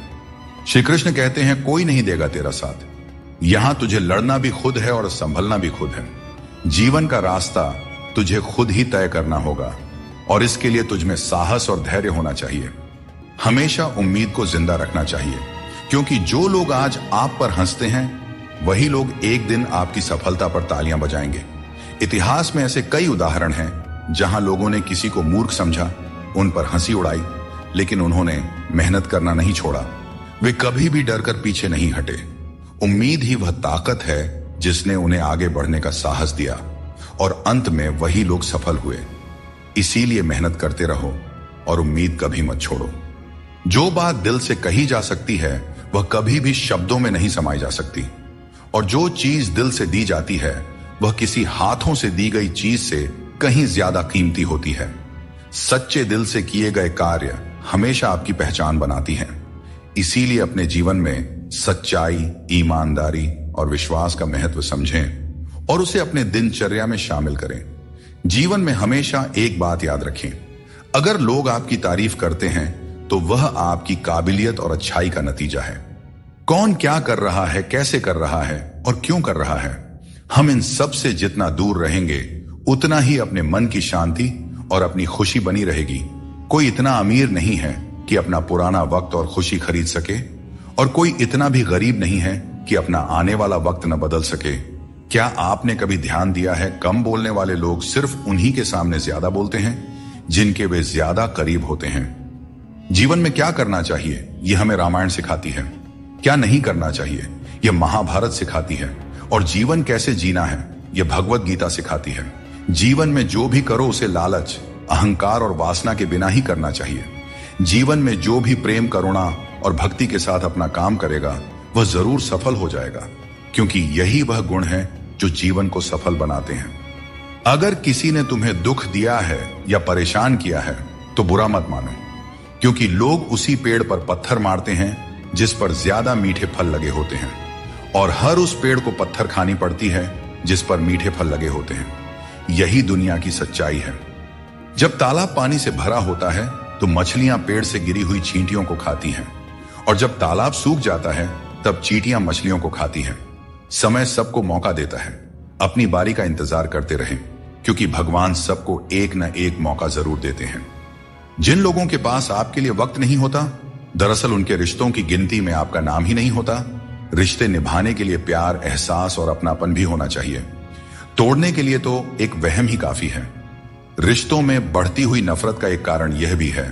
श्री कृष्ण कहते हैं, कोई नहीं देगा तेरा साथ। यहां तुझे लड़ना भी खुद है और संभलना भी खुद है। जीवन का रास्ता तुझे खुद ही तय करना होगा और इसके लिए तुझमें साहस और धैर्य होना चाहिए। हमेशा उम्मीद को जिंदा रखना चाहिए, क्योंकि जो लोग आज आप पर हंसते हैं वही लोग एक दिन आपकी सफलता पर तालियां बजाएंगे। इतिहास में ऐसे कई उदाहरण हैं जहां लोगों ने किसी को मूर्ख समझा, उन पर हंसी उड़ाई, लेकिन उन्होंने मेहनत करना नहीं छोड़ा। वे कभी भी डरकर पीछे नहीं हटे। उम्मीद ही वह ताकत है जिसने उन्हें आगे बढ़ने का साहस दिया और अंत में वही लोग सफल हुए। इसीलिए मेहनत करते रहो और उम्मीद कभी मत छोड़ो। जो बात दिल से कही जा सकती है वह कभी भी शब्दों में नहीं समाई जा सकती, और जो चीज दिल से दी जाती है वह किसी हाथों से दी गई चीज से कहीं ज्यादा कीमती होती है। सच्चे दिल से किए गए कार्य हमेशा आपकी पहचान बनाती हैं। इसीलिए अपने जीवन में सच्चाई, ईमानदारी और विश्वास का महत्व समझें और उसे अपने दिनचर्या में शामिल करें। जीवन में हमेशा एक बात याद रखें, अगर लोग आपकी तारीफ करते हैं तो वह आपकी काबिलियत और अच्छाई का नतीजा है। कौन क्या कर रहा है, कैसे कर रहा है और क्यों कर रहा है, हम इन सब से जितना दूर रहेंगे उतना ही अपने मन की शांति और अपनी खुशी बनी रहेगी। कोई इतना अमीर नहीं है कि अपना पुराना वक्त और खुशी खरीद सके, और कोई इतना भी गरीब नहीं है कि अपना आने वाला वक्त न बदल सके। क्या आपने कभी ध्यान दिया है, कम बोलने वाले लोग सिर्फ उन्हीं के सामने ज्यादा बोलते हैं जिनके वे ज्यादा करीब होते हैं। जीवन में क्या करना चाहिए यह हमें रामायण सिखाती है, क्या नहीं करना चाहिए यह महाभारत सिखाती है, और जीवन कैसे जीना है यह भगवत गीता सिखाती है। जीवन में जो भी करो उसे लालच, अहंकार और वासना के बिना ही करना चाहिए। जीवन में जो भी प्रेम, करुणा और भक्ति के साथ अपना काम करेगा वह जरूर सफल हो जाएगा, क्योंकि यही वह गुण है जो जीवन को सफल बनाते हैं। अगर किसी ने तुम्हें दुख दिया है या परेशान किया है तो बुरा मत मानो, क्योंकि लोग उसी पेड़ पर पत्थर मारते हैं जिस पर ज्यादा मीठे फल लगे होते हैं, और हर उस पेड़ को पत्थर खानी पड़ती है जिस पर मीठे फल लगे होते हैं। यही दुनिया की सच्चाई है। जब तालाब पानी से भरा होता है तो मछलियां पेड़ से गिरी हुई चींटियों को खाती हैं, और जब तालाब सूख जाता है तब चींटियां मछलियों को खाती हैं। समय सबको मौका देता है, अपनी बारी का इंतजार करते रहें, क्योंकि भगवान सबको एक न एक मौका जरूर देते हैं। जिन लोगों के पास आपके लिए वक्त नहीं होता, दरअसल उनके रिश्तों की गिनती में आपका नाम ही नहीं होता। रिश्ते निभाने के लिए प्यार, एहसास और अपनापन भी होना चाहिए। तोड़ने के लिए तो एक वहम ही काफी है। रिश्तों में बढ़ती हुई नफरत का एक कारण यह भी है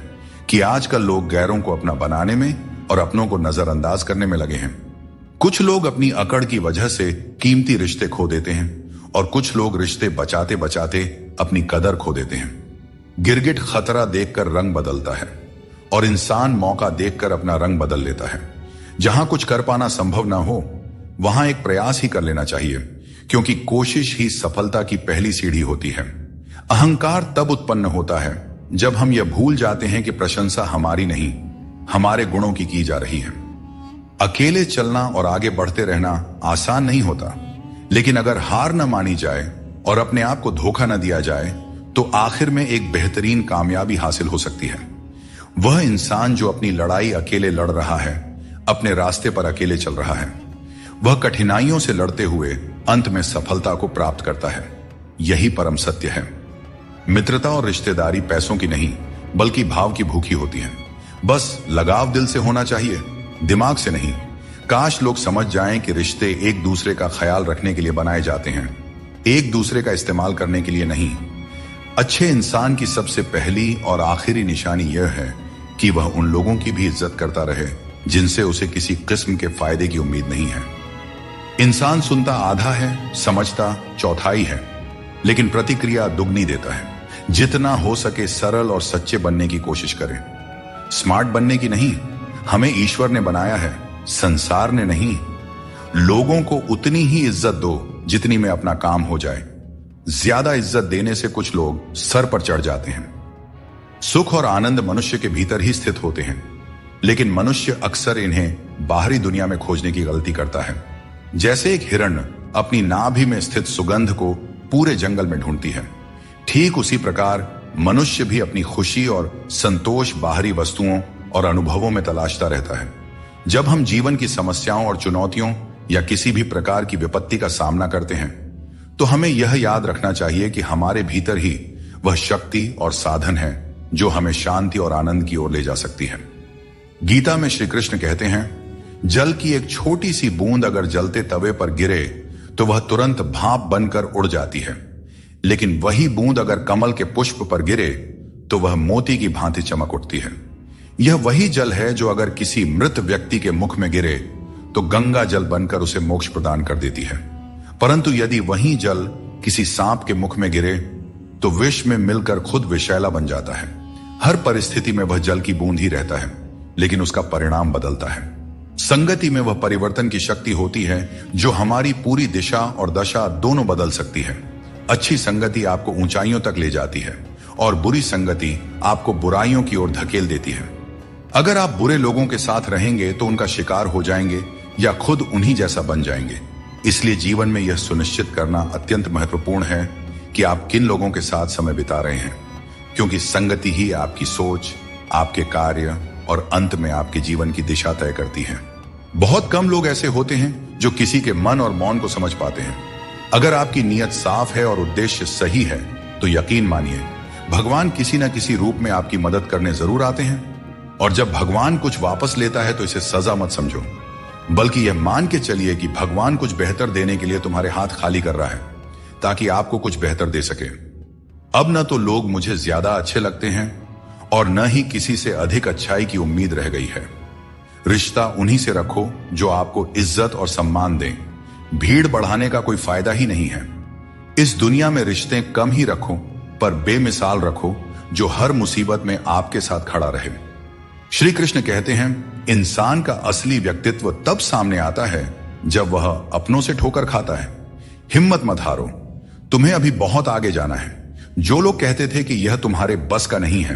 कि आजकल लोग गैरों को अपना बनाने में और अपनों को नजरअंदाज करने में लगे हैं। कुछ लोग अपनी अकड़ की वजह से कीमती रिश्ते खो देते हैं, और कुछ लोग रिश्ते बचाते बचाते अपनी कदर खो देते हैं। गिरगिट खतरा देखकर रंग बदलता है, और इंसान मौका देखकर अपना रंग बदल लेता है। जहां कुछ कर पाना संभव ना हो वहां एक प्रयास ही कर लेना चाहिए, क्योंकि कोशिश ही सफलता की पहली सीढ़ी होती है। अहंकार तब उत्पन्न होता है जब हम यह भूल जाते हैं कि प्रशंसा हमारी नहीं, हमारे गुणों की जा रही है। अकेले चलना और आगे बढ़ते रहना आसान नहीं होता, लेकिन अगर हार न मानी जाए और अपने आप को धोखा न दिया जाए तो आखिर में एक बेहतरीन कामयाबी हासिल हो सकती है। वह इंसान जो अपनी लड़ाई अकेले लड़ रहा है, अपने रास्ते पर अकेले चल रहा है, वह कठिनाइयों से लड़ते हुए अंत में सफलता को प्राप्त करता है। यही परम सत्य है। मित्रता और रिश्तेदारी पैसों की नहीं बल्कि भाव की भूखी होती है। बस लगाव दिल से होना चाहिए, दिमाग से नहीं। काश लोग समझ जाएं कि रिश्ते एक दूसरे का ख्याल रखने के लिए बनाए जाते हैं, एक दूसरे का इस्तेमाल करने के लिए नहीं। अच्छे इंसान की सबसे पहली और आखिरी निशानी यह है कि वह उन लोगों की भी इज्जत करता रहे जिनसे उसे किसी किस्म के फायदे की उम्मीद नहीं है। इंसान सुनता आधा है, समझता चौथाई है, लेकिन प्रतिक्रिया दुगनी देता है। जितना हो सके सरल और सच्चे बनने की कोशिश करें। स्मार्ट बनने की नहीं, हमें ईश्वर ने बनाया है, संसार ने नहीं। लोगों को उतनी ही इज्जत दो जितनी में अपना काम हो जाए। ज्यादा इज्जत देने से कुछ लोग सर पर चढ़ जाते हैं। सुख और आनंद मनुष्य के भीतर ही स्थित होते हैं, लेकिन मनुष्य अक्सर इन्हें बाहरी दुनिया में खोजने की गलती करता है। जैसे एक हिरण अपनी नाभि में स्थित सुगंध को पूरे जंगल में ढूंढती है, ठीक उसी प्रकार मनुष्य भी अपनी खुशी और संतोष बाहरी वस्तुओं और अनुभवों में तलाशता रहता है। जब हम जीवन की समस्याओं और चुनौतियों या किसी भी प्रकार की विपत्ति का सामना करते हैं, तो हमें यह याद रखना चाहिए कि हमारे भीतर ही वह शक्ति और साधन है जो हमें शांति और आनंद की ओर ले जा सकती है। गीता में श्री कृष्ण कहते हैं, जल की एक छोटी सी बूंद अगर जलते तवे पर गिरे तो वह तुरंत भाप बनकर उड़ जाती है, लेकिन वही बूंद अगर कमल के पुष्प पर गिरे तो वह मोती की भांति चमक उठती है। यह वही जल है जो अगर किसी मृत व्यक्ति के मुख में गिरे तो गंगा जल बनकर उसे मोक्ष प्रदान कर देती है, परंतु यदि वही जल किसी सांप के मुख में गिरे तो विष में मिलकर खुद विषैला बन जाता है। हर परिस्थिति में वह जल की बूंद ही रहता है, लेकिन उसका परिणाम बदलता है। संगति में वह परिवर्तन की शक्ति होती है जो हमारी पूरी दिशा और दशा दोनों बदल सकती है। अच्छी संगति आपको ऊंचाइयों तक ले जाती है और बुरी संगति आपको बुराइयों की ओर धकेल देती है। अगर आप बुरे लोगों के साथ रहेंगे तो उनका शिकार हो जाएंगे या खुद उन्हीं जैसा बन जाएंगे। इसलिए जीवन में यह सुनिश्चित करना अत्यंत महत्वपूर्ण है कि आप किन लोगों के साथ समय बिता रहे हैं, क्योंकि संगति ही आपकी सोच, आपके कार्य और अंत में आपके जीवन की दिशा तय करती है। बहुत कम लोग ऐसे होते हैं जो किसी के मन और मौन को समझ पाते हैं। अगर आपकी नीयत साफ है और उद्देश्य सही है तो यकीन मानिए भगवान किसी न किसी रूप में आपकी मदद करने जरूर आते हैं। और जब भगवान कुछ वापस लेता है तो इसे सजा मत समझो, बल्कि यह मान के चलिए कि भगवान कुछ बेहतर देने के लिए तुम्हारे हाथ खाली कर रहा है ताकि आपको कुछ बेहतर दे सके। अब न तो लोग मुझे ज्यादा अच्छे लगते हैं और न ही किसी से अधिक अच्छाई की उम्मीद रह गई है। रिश्ता उन्हीं से रखो जो आपको इज्जत और सम्मान दें। भीड़ बढ़ाने का कोई फायदा ही नहीं है। इस दुनिया में रिश्ते कम ही रखो, पर बेमिसाल रखो जो हर मुसीबत में आपके साथ खड़ा रहे। श्री कृष्ण कहते हैं, इंसान का असली व्यक्तित्व तब सामने आता है जब वह अपनों से ठोकर खाता है। हिम्मत मत हारो, तुम्हें अभी बहुत आगे जाना है। जो लोग कहते थे कि यह तुम्हारे बस का नहीं है,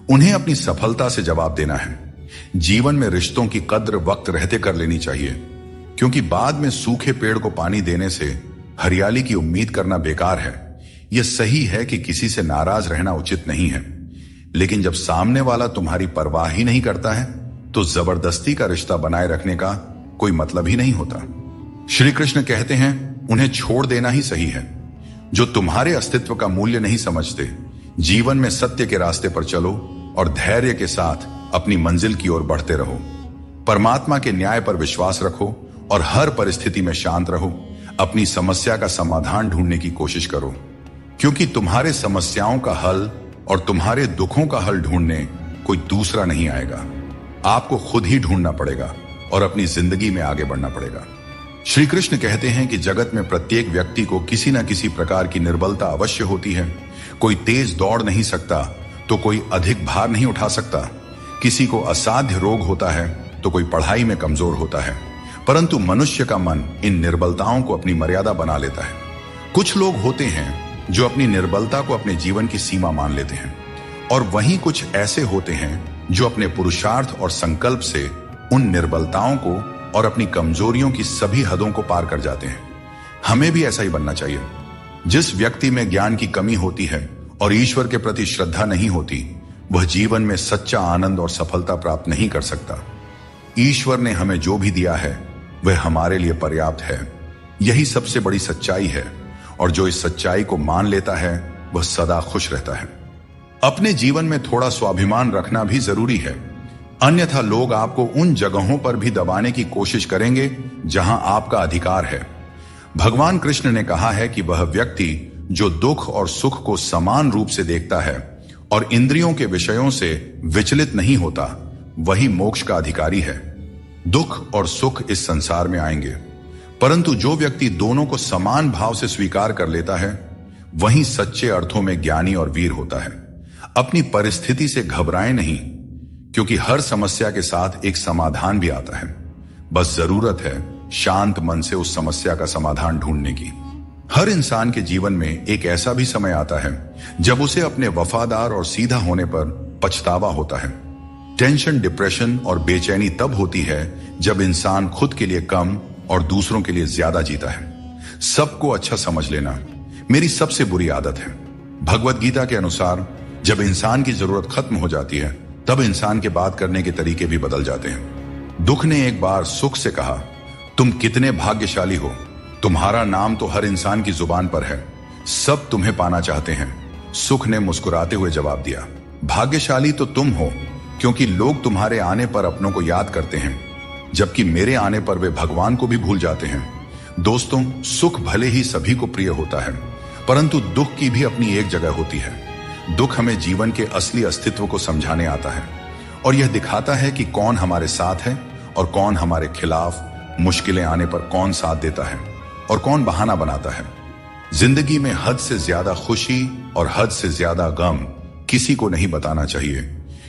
उन्हें अपनी सफलता से जवाब देना है। जीवन में रिश्तों की कद्र वक्त रहते कर लेनी चाहिए, क्योंकि बाद में सूखे पेड़ को पानी देने से हरियाली की उम्मीद करना बेकार है। यह सही है कि किसी से नाराज रहना उचित नहीं है, लेकिन जब सामने वाला तुम्हारी परवाह ही नहीं करता है तो जबरदस्ती का रिश्ता बनाए रखने का कोई मतलब ही नहीं होता। श्री कृष्ण कहते हैं, उन्हें छोड़ देना ही सही है। जो तुम्हारे अस्तित्व का मूल्य नहीं समझते, जीवन में सत्य के रास्ते पर चलो और धैर्य के साथ अपनी मंजिल की ओर बढ़ते रहो। परमात्मा के न्याय पर विश्वास रखो और हर परिस्थिति में शांत रहो। अपनी समस्या का समाधान ढूंढने की कोशिश करो, क्योंकि तुम्हारे समस्याओं का हल और तुम्हारे दुखों का हल ढूंढने कोई दूसरा नहीं आएगा। आपको खुद ही ढूंढना पड़ेगा और अपनी जिंदगी में आगे बढ़ना पड़ेगा। श्री कृष्ण कहते हैं कि जगत में प्रत्येक व्यक्ति को किसी न किसी प्रकार की निर्बलता अवश्य होती है। कोई तेज दौड़ नहीं सकता तो कोई अधिक भार नहीं उठा सकता। किसी को असाध्य रोग होता है तो कोई पढ़ाई में कमजोर होता है, परंतु मनुष्य का मन इन निर्बलताओं को अपनी मर्यादा बना लेता है। कुछ लोग होते हैं जो अपनी निर्बलता को अपने जीवन की सीमा मान लेते हैं, और वहीं कुछ ऐसे होते हैं जो अपने पुरुषार्थ और संकल्प से उन निर्बलताओं को और अपनी कमजोरियों की सभी हदों को पार कर जाते हैं। हमें भी ऐसा ही बनना चाहिए। जिस व्यक्ति में ज्ञान की कमी होती है और ईश्वर के प्रति श्रद्धा नहीं होती, वह जीवन में सच्चा आनंद और सफलता प्राप्त नहीं कर सकता। ईश्वर ने हमें जो भी दिया है वह हमारे लिए पर्याप्त है। यही सबसे बड़ी सच्चाई है, और जो इस सच्चाई को मान लेता है वह सदा खुश रहता है। अपने जीवन में थोड़ा स्वाभिमान रखना भी जरूरी है, अन्यथा लोग आपको उन जगहों पर भी दबाने की कोशिश करेंगे जहां आपका अधिकार है। भगवान कृष्ण ने कहा है कि वह व्यक्ति जो दुख और सुख को समान रूप से देखता है और इंद्रियों के विषयों से विचलित नहीं होता, वही मोक्ष का अधिकारी है। दुख और सुख इस संसार में आएंगे, परंतु जो व्यक्ति दोनों को समान भाव से स्वीकार कर लेता है, वही सच्चे अर्थों में ज्ञानी और वीर होता है। अपनी परिस्थिति से घबराएं नहीं, क्योंकि हर समस्या के साथ एक समाधान भी आता है। बस जरूरत है शांत मन से उस समस्या का समाधान ढूंढने की। हर इंसान के जीवन में एक ऐसा भी समय आता है जब उसे अपने वफादार और सीधा होने पर पछतावा होता है। टेंशन, डिप्रेशन और बेचैनी तब होती है जब इंसान खुद के लिए कम और दूसरों के लिए ज्यादा जीता है। सबको अच्छा समझ लेना मेरी सबसे बुरी आदत है। भगवत गीता के अनुसार जब इंसान की जरूरत खत्म हो जाती है तब इंसान के बात करने के तरीके भी बदल जाते हैं। दुख ने एक बार सुख से कहा, तुम कितने भाग्यशाली हो, तुम्हारा नाम तो हर इंसान की जुबान पर है, सब तुम्हें पाना चाहते हैं। सुख ने मुस्कुराते हुए जवाब दिया, भाग्यशाली तो तुम हो क्योंकि लोग तुम्हारे आने पर अपनों को याद करते हैं, जबकि मेरे आने पर वे भगवान को भी भूल जाते हैं। दोस्तों, सुख भले ही सभी को प्रिय होता है, परंतु दुख की भी अपनी एक जगह होती है। दुख हमें जीवन के असली अस्तित्व को समझाने आता है और यह दिखाता है कि कौन हमारे साथ है और कौन हमारे खिलाफ। मुश्किलें आने पर कौन साथ देता है और कौन बहाना बनाता है। जिंदगी में हद से ज्यादा खुशी और हद से ज्यादा गम किसी को नहीं बताना चाहिए,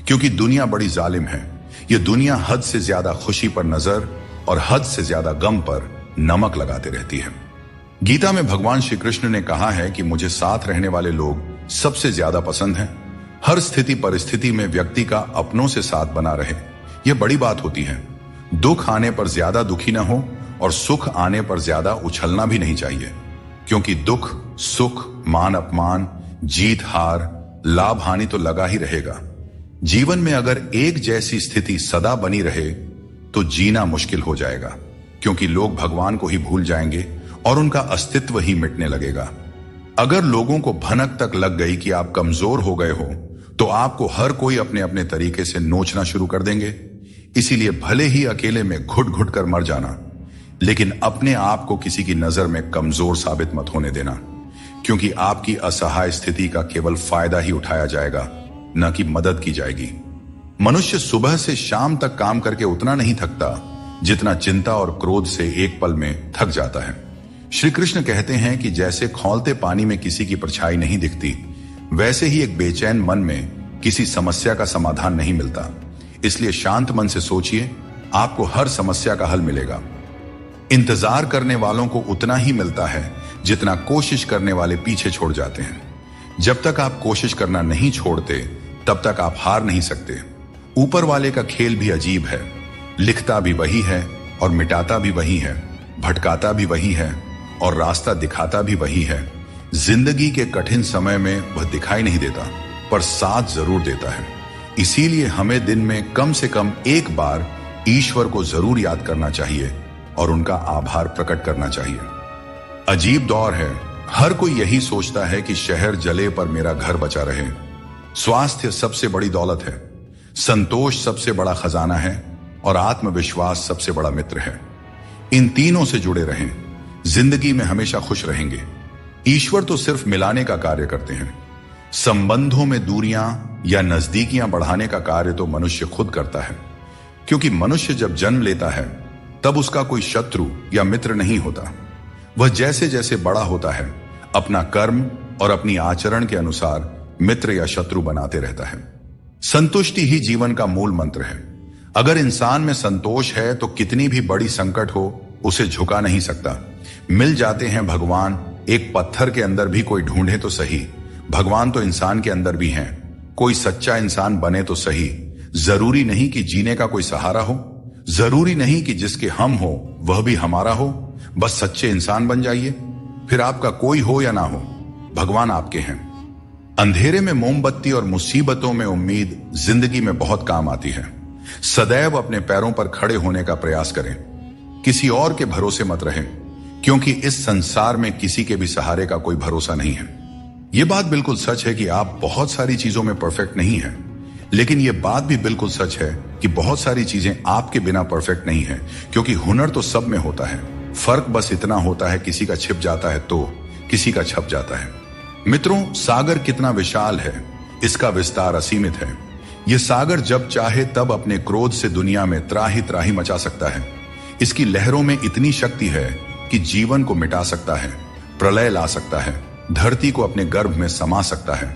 क्योंकि दुनिया बड़ी जालिम है। यह दुनिया हद से ज्यादा खुशी पर नजर और हद से ज्यादा गम पर नमक लगाते रहती है। गीता में भगवान श्री कृष्ण ने कहा है कि मुझे साथ रहने वाले लोग सबसे ज्यादा पसंद हैं। हर स्थिति परिस्थिति में व्यक्ति का अपनों से साथ बना रहे, यह बड़ी बात होती है। दुख आने पर ज्यादा दुखी न हो और सुख आने पर ज्यादा उछलना भी नहीं चाहिए, क्योंकि दुख सुख मान अपमान जीत हार लाभ हानि तो लगा ही रहेगा। जीवन में अगर एक जैसी स्थिति सदा बनी रहे तो जीना मुश्किल हो जाएगा, क्योंकि लोग भगवान को ही भूल जाएंगे और उनका अस्तित्व ही मिटने लगेगा। अगर लोगों को भनक तक लग गई कि आप कमजोर हो गए हो तो आपको हर कोई अपने अपने तरीके से नोचना शुरू कर देंगे। इसीलिए भले ही अकेले में घुट घुट कर मर जाना, लेकिन अपने आप को किसी की नजर में कमजोर साबित मत होने देना, क्योंकि आपकी असहाय स्थिति का केवल फायदा ही उठाया जाएगा, न कि मदद की जाएगी। मनुष्य सुबह से शाम तक काम करके उतना नहीं थकता जितना चिंता और क्रोध से एक पल में थक जाता है। श्री कृष्ण कहते हैं कि जैसे खौलते पानी में किसी की परछाई नहीं दिखती, वैसे ही एक बेचैन मन में किसी समस्या का समाधान नहीं मिलता। इसलिए शांत मन से सोचिए, आपको हर समस्या का हल मिलेगा। इंतजार करने वालों को उतना ही मिलता है जितना कोशिश करने वाले पीछे छोड़ जाते हैं। जब तक आप कोशिश करना नहीं छोड़ते तब तक आप हार नहीं सकते। ऊपर वाले का खेल भी अजीब है, लिखता भी वही है और मिटाता भी वही है, भटकाता भी वही है और रास्ता दिखाता भी वही है। जिंदगी के कठिन समय में वह दिखाई नहीं देता, पर साथ जरूर देता है। इसीलिए हमें दिन में कम से कम एक बार ईश्वर को जरूर याद करना चाहिए और उनका आभार प्रकट करना चाहिए। अजीब दौर है, हर कोई यही सोचता है कि शहर जले पर मेरा घर बचा रहे। स्वास्थ्य सबसे बड़ी दौलत है, संतोष सबसे बड़ा खजाना है और आत्मविश्वास सबसे बड़ा मित्र है। इन तीनों से जुड़े रहें, जिंदगी में हमेशा खुश रहेंगे। ईश्वर तो सिर्फ मिलाने का कार्य करते हैं। संबंधों में दूरियां या नजदीकियां बढ़ाने का कार्य तो मनुष्य खुद करता है, क्योंकि मनुष्य जब जन्म लेता है तब उसका कोई शत्रु या मित्र नहीं होता। वह जैसे जैसे बड़ा होता है अपना कर्म और अपनी आचरण के अनुसार मित्र या शत्रु बनाते रहता है। संतुष्टि ही जीवन का मूल मंत्र है। अगर इंसान में संतोष है तो कितनी भी बड़ी संकट हो उसे झुका नहीं सकता। मिल जाते हैं भगवान, एक पत्थर के अंदर भी कोई ढूंढे तो सही। भगवान तो इंसान के अंदर भी हैं। कोई सच्चा इंसान बने तो सही। जरूरी नहीं कि जीने का कोई सहारा हो, जरूरी नहीं कि जिसके हम हो वह भी हमारा हो। बस सच्चे इंसान बन जाइए, फिर आपका कोई हो या ना हो, भगवान आपके हैं। अंधेरे में मोमबत्ती और मुसीबतों में उम्मीद जिंदगी में बहुत काम आती है। सदैव अपने पैरों पर खड़े होने का प्रयास करें, किसी और के भरोसे मत रहें, क्योंकि इस संसार में किसी के भी सहारे का कोई भरोसा नहीं है। यह बात बिल्कुल सच है कि आप बहुत सारी चीजों में परफेक्ट नहीं हैं, लेकिन यह बात भी बिल्कुल सच है कि बहुत सारी चीजें आपके बिना परफेक्ट नहीं है, क्योंकि हुनर तो सब में होता है। फर्क बस इतना होता है, किसी का छिप जाता है तो किसी का छप जाता है। मित्रों, सागर कितना विशाल है, इसका विस्तार असीमित है। यह सागर जब चाहे तब अपने क्रोध से दुनिया में त्राही त्राही मचा सकता है। इसकी लहरों में इतनी शक्ति है कि जीवन को मिटा सकता है, प्रलय ला सकता है, धरती को अपने गर्भ में समा सकता है।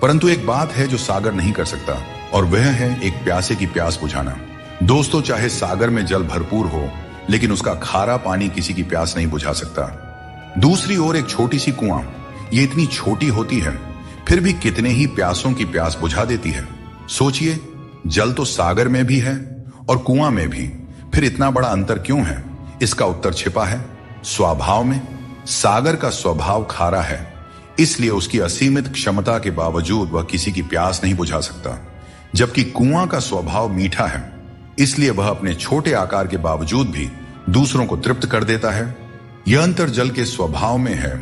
परंतु एक बात है जो सागर नहीं कर सकता, और वह है एक प्यासे की प्यास बुझाना। दोस्तों, चाहे सागर में जल भरपूर हो, लेकिन उसका खारा पानी किसी की प्यास नहीं बुझा सकता। दूसरी ओर एक छोटी सी कुआं, ये इतनी छोटी होती है फिर भी कितने ही प्यासों की प्यास बुझा देती है। सोचिए, जल तो सागर में भी है और कुआं में भी, फिर इतना बड़ा अंतर क्यों है? इसका उत्तर छिपा है स्वभाव में। सागर का स्वभाव खारा है, इसलिए उसकी असीमित क्षमता के बावजूद वह किसी की प्यास नहीं बुझा सकता। जबकि कुआं का स्वभाव मीठा है, इसलिए वह अपने छोटे आकार के बावजूद भी दूसरों को तृप्त कर देता है। यह अंतर जल के स्वभाव में है।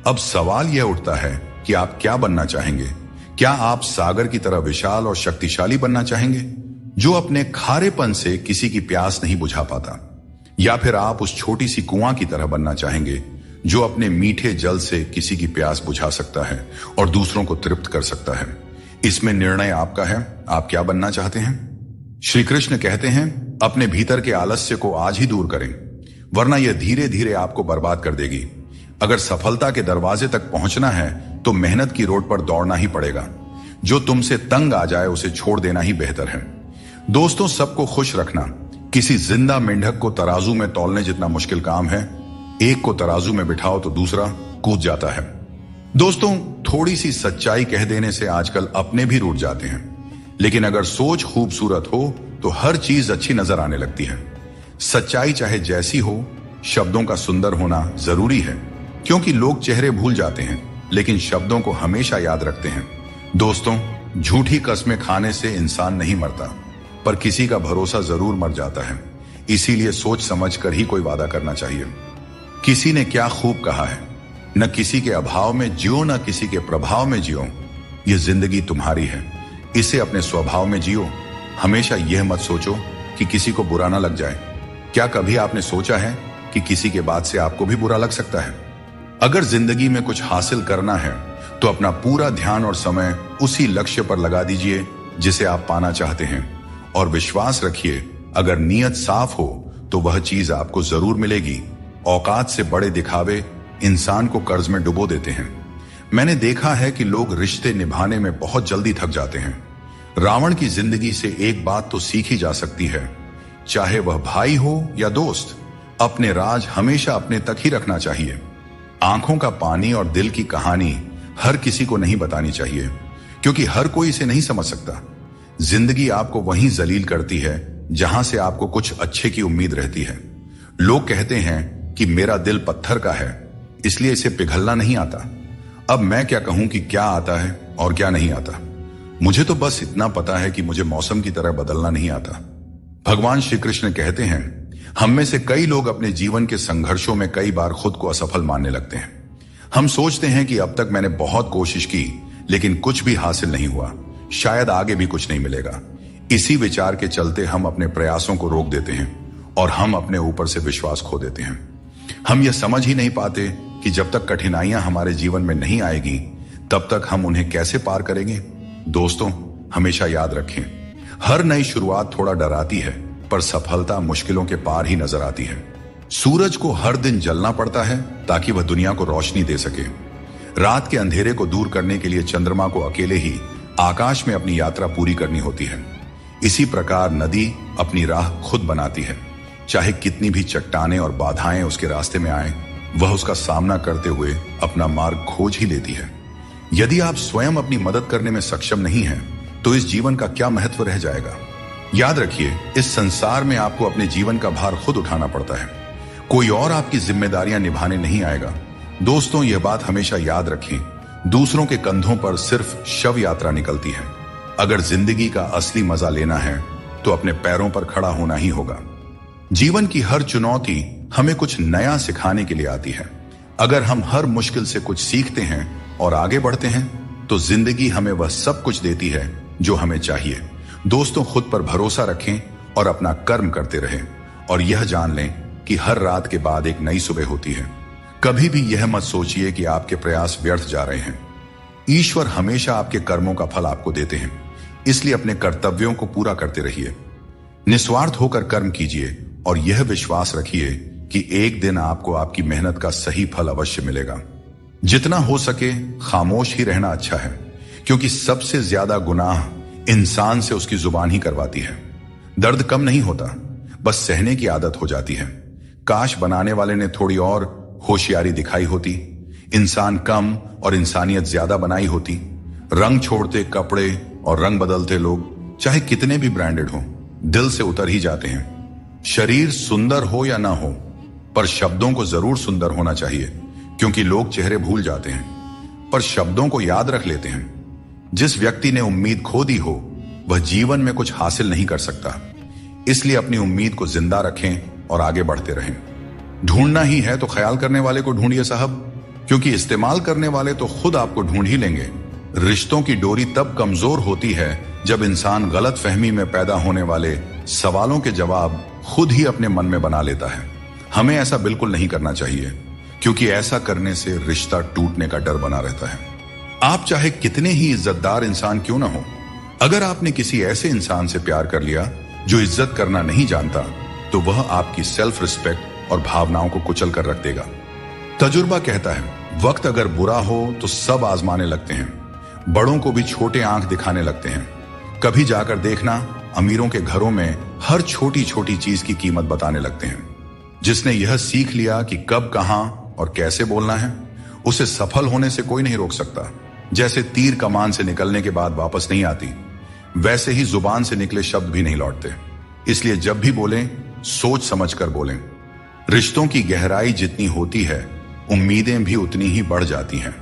अब सवाल यह उठता है कि आप क्या बनना चाहेंगे? क्या आप सागर की तरह विशाल और शक्तिशाली बनना चाहेंगे, जो अपने खारेपन से किसी की प्यास नहीं बुझा पाता? या फिर आप उस छोटी सी कुआं की तरह बनना चाहेंगे, जो अपने मीठे जल से किसी की प्यास बुझा सकता है और दूसरों को तृप्त कर सकता है? इसमें निर्णय आपका है। आप क्या बनना चाहते हैं? श्री कृष्ण कहते हैं, अपने भीतर के आलस्य को आज ही दूर करें, वरना यह धीरे धीरे आपको बर्बाद कर देगी। अगर सफलता के दरवाजे तक पहुंचना है तो मेहनत की रोड पर दौड़ना ही पड़ेगा। जो तुमसे तंग आ जाए उसे छोड़ देना ही बेहतर है। दोस्तों, सबको खुश रखना किसी जिंदा मेंढक को तराजू में तौलने जितना मुश्किल काम है। एक को तराजू में बिठाओ तो दूसरा कूद जाता है। दोस्तों, थोड़ी सी सच्चाई कह देने से आजकल अपने भी रूठ जाते हैं, लेकिन अगर सोच खूबसूरत हो तो हर चीज अच्छी नजर आने लगती है। सच्चाई चाहे जैसी हो, शब्दों का सुंदर होना जरूरी है, क्योंकि लोग चेहरे भूल जाते हैं लेकिन शब्दों को हमेशा याद रखते हैं। दोस्तों, झूठी कस्में खाने से इंसान नहीं मरता, पर किसी का भरोसा जरूर मर जाता है। इसीलिए सोच समझ कर ही कोई वादा करना चाहिए। किसी ने क्या खूब कहा है, न किसी के अभाव में जियो, न किसी के प्रभाव में जियो। ये जिंदगी तुम्हारी है, इसे अपने स्वभाव में जियो। हमेशा यह मत सोचो कि किसी को बुरा ना लग जाए। क्या कभी आपने सोचा है कि किसी के बात से आपको भी बुरा लग सकता है? अगर जिंदगी में कुछ हासिल करना है तो अपना पूरा ध्यान और समय उसी लक्ष्य पर लगा दीजिए जिसे आप पाना चाहते हैं, और विश्वास रखिए, अगर नीयत साफ हो तो वह चीज आपको जरूर मिलेगी। औकात से बड़े दिखावे इंसान को कर्ज में डुबो देते हैं। मैंने देखा है कि लोग रिश्ते निभाने में बहुत जल्दी थक जाते हैं। रावण की जिंदगी से एक बात तो सीखी जा सकती है, चाहे वह भाई हो या दोस्त, अपने राज हमेशा अपने तक ही रखना चाहिए। आंखों का पानी और दिल की कहानी हर किसी को नहीं बतानी चाहिए, क्योंकि हर कोई इसे नहीं समझ सकता। जिंदगी आपको वहीं जलील करती है जहां से आपको कुछ अच्छे की उम्मीद रहती है। लोग कहते हैं कि मेरा दिल पत्थर का है, इसलिए इसे पिघलना नहीं आता। अब मैं क्या कहूं कि क्या आता है और क्या नहीं आता। मुझे तो बस इतना पता है कि मुझे मौसम की तरह बदलना नहीं आता। भगवान श्री कृष्ण कहते हैं, हम में से कई लोग अपने जीवन के संघर्षों में कई बार खुद को असफल मानने लगते हैं। हम सोचते हैं कि अब तक मैंने बहुत कोशिश की लेकिन कुछ भी हासिल नहीं हुआ, शायद आगे भी कुछ नहीं मिलेगा। इसी विचार के चलते हम अपने प्रयासों को रोक देते हैं और हम अपने ऊपर से विश्वास खो देते हैं। हम यह समझ ही नहीं पाते कि जब तक कठिनाइयां हमारे जीवन में नहीं आएगी तब तक हम उन्हें कैसे पार करेंगे। दोस्तों, हमेशा याद रखें, हर नई शुरुआत थोड़ा डराती है, पर सफलता मुश्किलों के पार ही नजर आती है। सूरज को हर दिन जलना पड़ता है ताकि वह दुनिया को रोशनी दे सके। रात के अंधेरे को दूर करने के लिए चंद्रमा को अकेले ही आकाश में अपनी यात्रा पूरी करनी होती है। इसी प्रकार नदी अपनी राह खुद बनाती है। चाहे कितनी भी चट्टानें और बाधाएं उसके रास्ते में आए, वह उसका सामना करते हुए अपना मार्ग खोज ही लेती है। यदि आप स्वयं अपनी मदद करने में सक्षम नहीं हैं, तो इस जीवन का क्या महत्व रह जाएगा। याद रखिए, इस संसार में आपको अपने जीवन का भार खुद उठाना पड़ता है, कोई और आपकी जिम्मेदारियां निभाने नहीं आएगा। दोस्तों, यह बात हमेशा याद रखें, दूसरों के कंधों पर सिर्फ शव यात्रा निकलती है। अगर जिंदगी का असली मजा लेना है तो अपने पैरों पर खड़ा होना ही होगा। जीवन की हर चुनौती हमें कुछ नया सिखाने के लिए आती है। अगर हम हर मुश्किल से कुछ सीखते हैं और आगे बढ़ते हैं तो जिंदगी हमें वह सब कुछ देती है जो हमें चाहिए। दोस्तों, खुद पर भरोसा रखें और अपना कर्म करते रहें, और यह जान लें कि हर रात के बाद एक नई सुबह होती है। कभी भी यह मत सोचिए कि आपके प्रयास व्यर्थ जा रहे हैं। ईश्वर हमेशा आपके कर्मों का फल आपको देते हैं, इसलिए अपने कर्तव्यों को पूरा करते रहिए। निस्वार्थ होकर कर्म कीजिए और यह विश्वास रखिए कि एक दिन आपको आपकी मेहनत का सही फल अवश्य मिलेगा। जितना हो सके खामोश ही रहना अच्छा है, क्योंकि सबसे ज्यादा गुनाह इंसान से उसकी जुबान ही करवाती है। दर्द कम नहीं होता, बस सहने की आदत हो जाती है। काश बनाने वाले ने थोड़ी और होशियारी दिखाई होती, इंसान कम और इंसानियत ज्यादा बनाई होती। रंग छोड़ते कपड़े और रंग बदलते लोग चाहे कितने भी ब्रांडेड हो, दिल से उतर ही जाते हैं। शरीर सुंदर हो या ना हो, पर शब्दों को जरूर सुंदर होना चाहिए, क्योंकि लोग चेहरे भूल जाते हैं। पर शब्दों को याद रख लेते हैं। जिस व्यक्ति ने उम्मीद खो दी हो वह जीवन में कुछ हासिल नहीं कर सकता। इसलिए अपनी उम्मीद को जिंदा रखें और आगे बढ़ते रहें। ढूंढना ही है तो ख्याल करने वाले को ढूंढिए साहब, क्योंकि इस्तेमाल करने वाले तो खुद आपको ढूंढ ही लेंगे। रिश्तों की डोरी तब कमजोर होती है जब इंसान गलत फहमी में पैदा होने वाले सवालों के जवाब खुद ही अपने मन में बना लेता है। हमें ऐसा बिल्कुल नहीं करना चाहिए, क्योंकि ऐसा करने से रिश्ता टूटने का डर बना रहता है। आप चाहे कितने ही इज्जतदार इंसान क्यों ना हो, अगर आपने किसी ऐसे इंसान से प्यार कर लिया जो इज्जत करना नहीं जानता, तो वह आपकी सेल्फ रिस्पेक्ट और भावनाओं को कुचल कर रख देगा। तजुर्बा कहता है, वक्त अगर बुरा हो तो सब आजमाने लगते हैं, बड़ों को भी छोटे आंख दिखाने लगते हैं। कभी जाकर देखना, अमीरों के घरों में हर छोटी छोटी चीज की कीमत बताने लगते हैं। जिसने यह सीख लिया कि कब, कहां और कैसे बोलना है, उसे सफल होने से कोई नहीं रोक सकता। जैसे तीर कमान से निकलने के बाद वापस नहीं आती, वैसे ही जुबान से निकले शब्द भी नहीं लौटते। इसलिए जब भी बोलें, सोच समझकर बोलें। रिश्तों की गहराई जितनी होती है, उम्मीदें भी उतनी ही बढ़ जाती हैं,